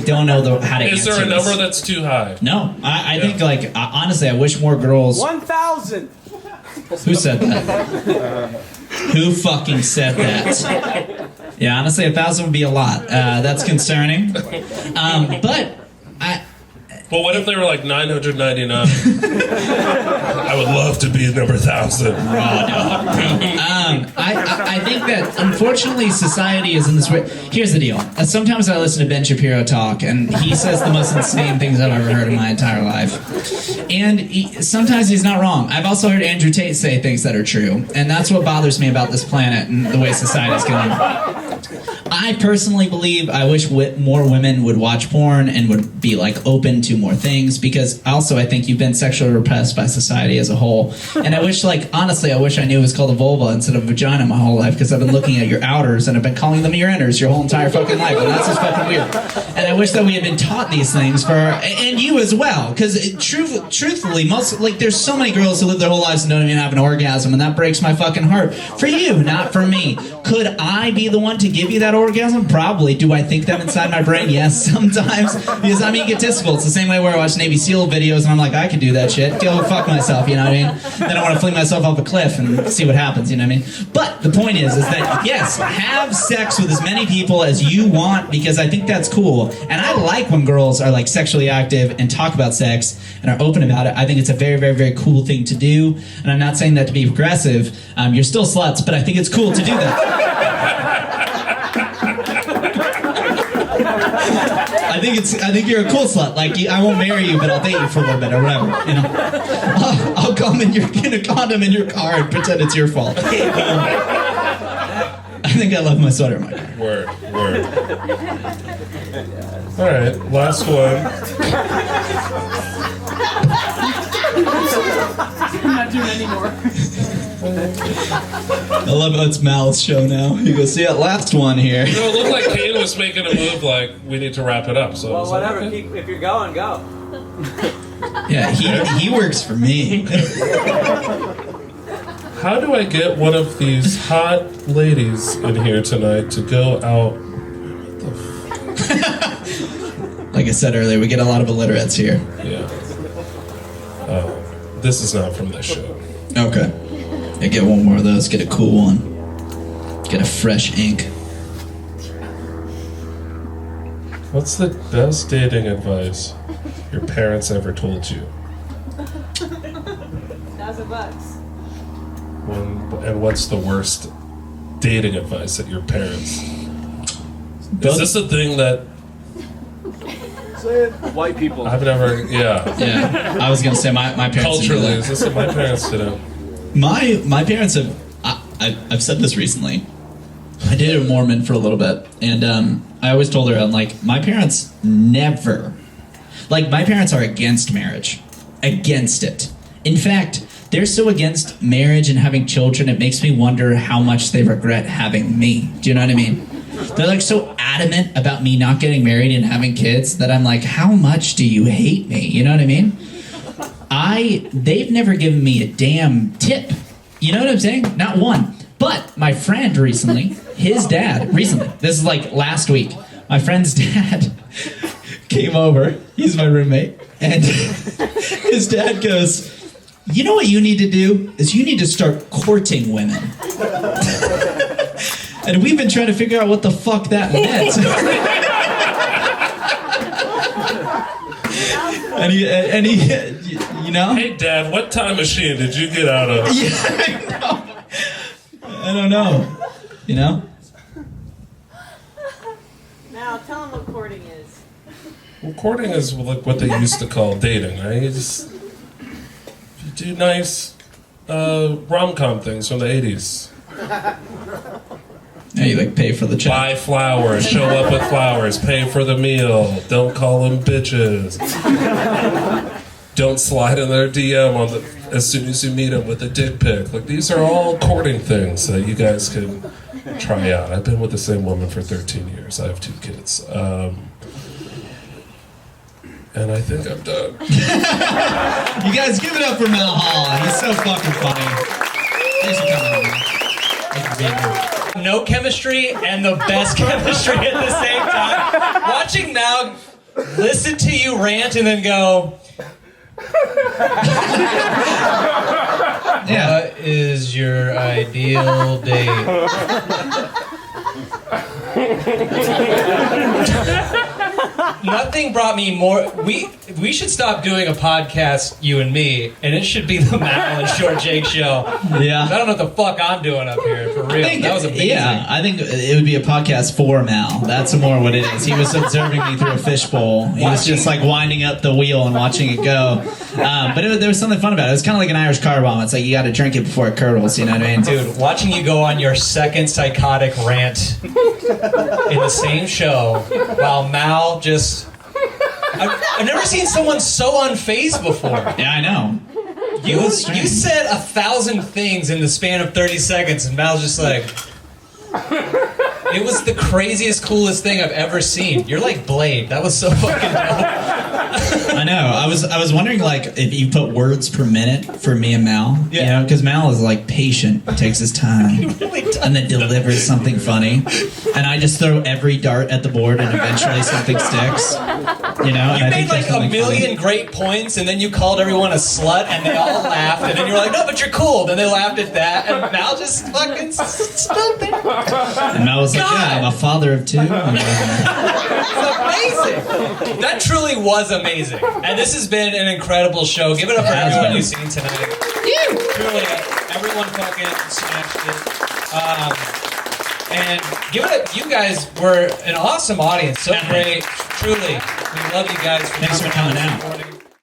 don't know how to answer Is there a this. number that's too high? No, I think like honestly, I wish more girls. 1,000. Who said that? Who fucking said that? Yeah, honestly, 1,000 would be a lot. That's concerning. But Well, what if they were like 999? I would love to be number 1,000. Raw dog. I think that unfortunately society is in this way. Here's the deal. Sometimes I listen to Ben Shapiro talk, and he says the most insane things I've ever heard in my entire life. And sometimes he's not wrong. I've also heard Andrew Tate say things that are true, and that's what bothers me about this planet and the way society's going. I personally believe I wish more women would watch porn and would be like open to more things, because also I think you've been sexually repressed by society as a whole. And I wish, like, honestly, I wish I knew it was called a vulva instead of a vagina my whole life, because I've been looking at your outers and I've been calling them your inners your whole entire fucking life, and that's just fucking weird. And I wish that we had been taught these things and you as well, because truthfully, there's so many girls who live their whole lives and don't even have an orgasm, and that breaks my fucking heart. For you, not for me. Could I be the one to give you that orgasm? Probably. Do I think them inside my brain? Yes, sometimes. Because I'm egotistical. It's the same way where I watch Navy SEAL videos and I'm like, I could do that shit. Go fuck myself, you know what I mean? Then I want to fling myself off a cliff and see what happens, you know what I mean? But the point is that, yes, have sex with as many people as you want, because I think that's cool. And I like when girls are like sexually active and talk about sex and are open about it. I think it's a very, very, very cool thing to do. And I'm not saying that to be progressive. You're still sluts, but I think it's cool to do that. I think you're a cool slut. Like, I won't marry you, but I'll date you for a little bit or whatever. You know, I'll come in a condom in your car and pretend it's your fault. I think I left my sweater in my car. Word. All right, last one. I'm not doing any more. I love how it's Mal's show now. You go see that last one here. No, it looked like Kane was making a move like we need to wrap it up. So Well, whatever. Like, okay. If you're going, go. Yeah, he works for me. How do I get one of these hot ladies in here tonight to go out? Like I said earlier, we get a lot of illiterates here. Yeah. This is not from this show. Okay. Yeah, get one more of those. Get a cool one. Get a fresh ink. What's the best dating advice your parents ever told you? $1,000. And what's the worst dating advice that your parents? Is this a thing that White people. I've never? Yeah. Yeah. I was gonna say my parents. Culturally, is this what my parents did? My parents have. I've said this recently. I dated a Mormon for a little bit, and I always told her, I'm like, my parents never. Like, my parents are against marriage, against it. In fact, they're so against marriage and having children, it makes me wonder how much they regret having me. Do you know what I mean? They're like so adamant about me not getting married and having kids that I'm like, how much do you hate me? You know what I mean? They've never given me a damn tip. You know what I'm saying? Not one. But my friend recently, this is like last week, my friend's dad came over. He's my roommate. And his dad goes, you know what you need to do? Is you need to start courting women. And we've been trying to figure out what the fuck that meant. and he, you know? Hey, Dad, what time machine did you get out of? Yeah, I don't know. You know? Now tell them what courting is. Well, courting is like what they used to call dating, right? You do nice rom-com things from the 80s. Yeah, you like pay for the check. Buy flowers, show up with flowers, pay for the meal, don't call them bitches. Don't slide in their DM as soon as you meet them with a dick pic. Like, these are all courting things that you guys can try out. I've been with the same woman for 13 years. I have 2 kids. and I think I'm done. You guys give it up for Mel Hall. He's so fucking funny. Thanks for coming on. Thanks for being here. No chemistry and the best chemistry at the same time. Watching Mal listen to you rant and then go, what is your ideal date? Nothing brought me more. We should stop doing a podcast, you and me, and it should be the Mal and Short Jake show. Yeah. I don't know what the fuck I'm doing up here, for real. That was amazing. Yeah, I think it would be a podcast for Mal. That's more what it is. He was observing me through a fishbowl. He was just like winding up the wheel and watching it go. But there was something fun about it. It was kind of like an Irish car bomb. It's like you got to drink it before it curdles. You know what I mean? Dude, watching you go on your second psychotic rant in the same show while Mal just... I've never seen someone so unfazed before. Yeah, I know. You said 1,000 things in the span of 30 seconds, and Mal's just like... It was the craziest, coolest thing I've ever seen. You're like Blade. That was so fucking dope. I know. I was wondering like if you put words per minute for me and Mal. Yeah. You know, because Mal is like patient, takes his time, and then delivers something funny. And I just throw every dart at the board, and eventually something sticks. You know. You made like a million great points, and then you called everyone a slut, and they all laughed, and then you were like, "No, but you're cool." Then they laughed at that, and Mal just fucking stood there. And Mal was like, "Yeah, I'm a father of two." It's amazing. That truly was amazing. And this has been an incredible show. Give it up for everyone you've seen tonight. Truly, everyone fucking smashed it. And give it up. You guys were an awesome audience. So great. Truly. We love you guys. Thanks for coming out.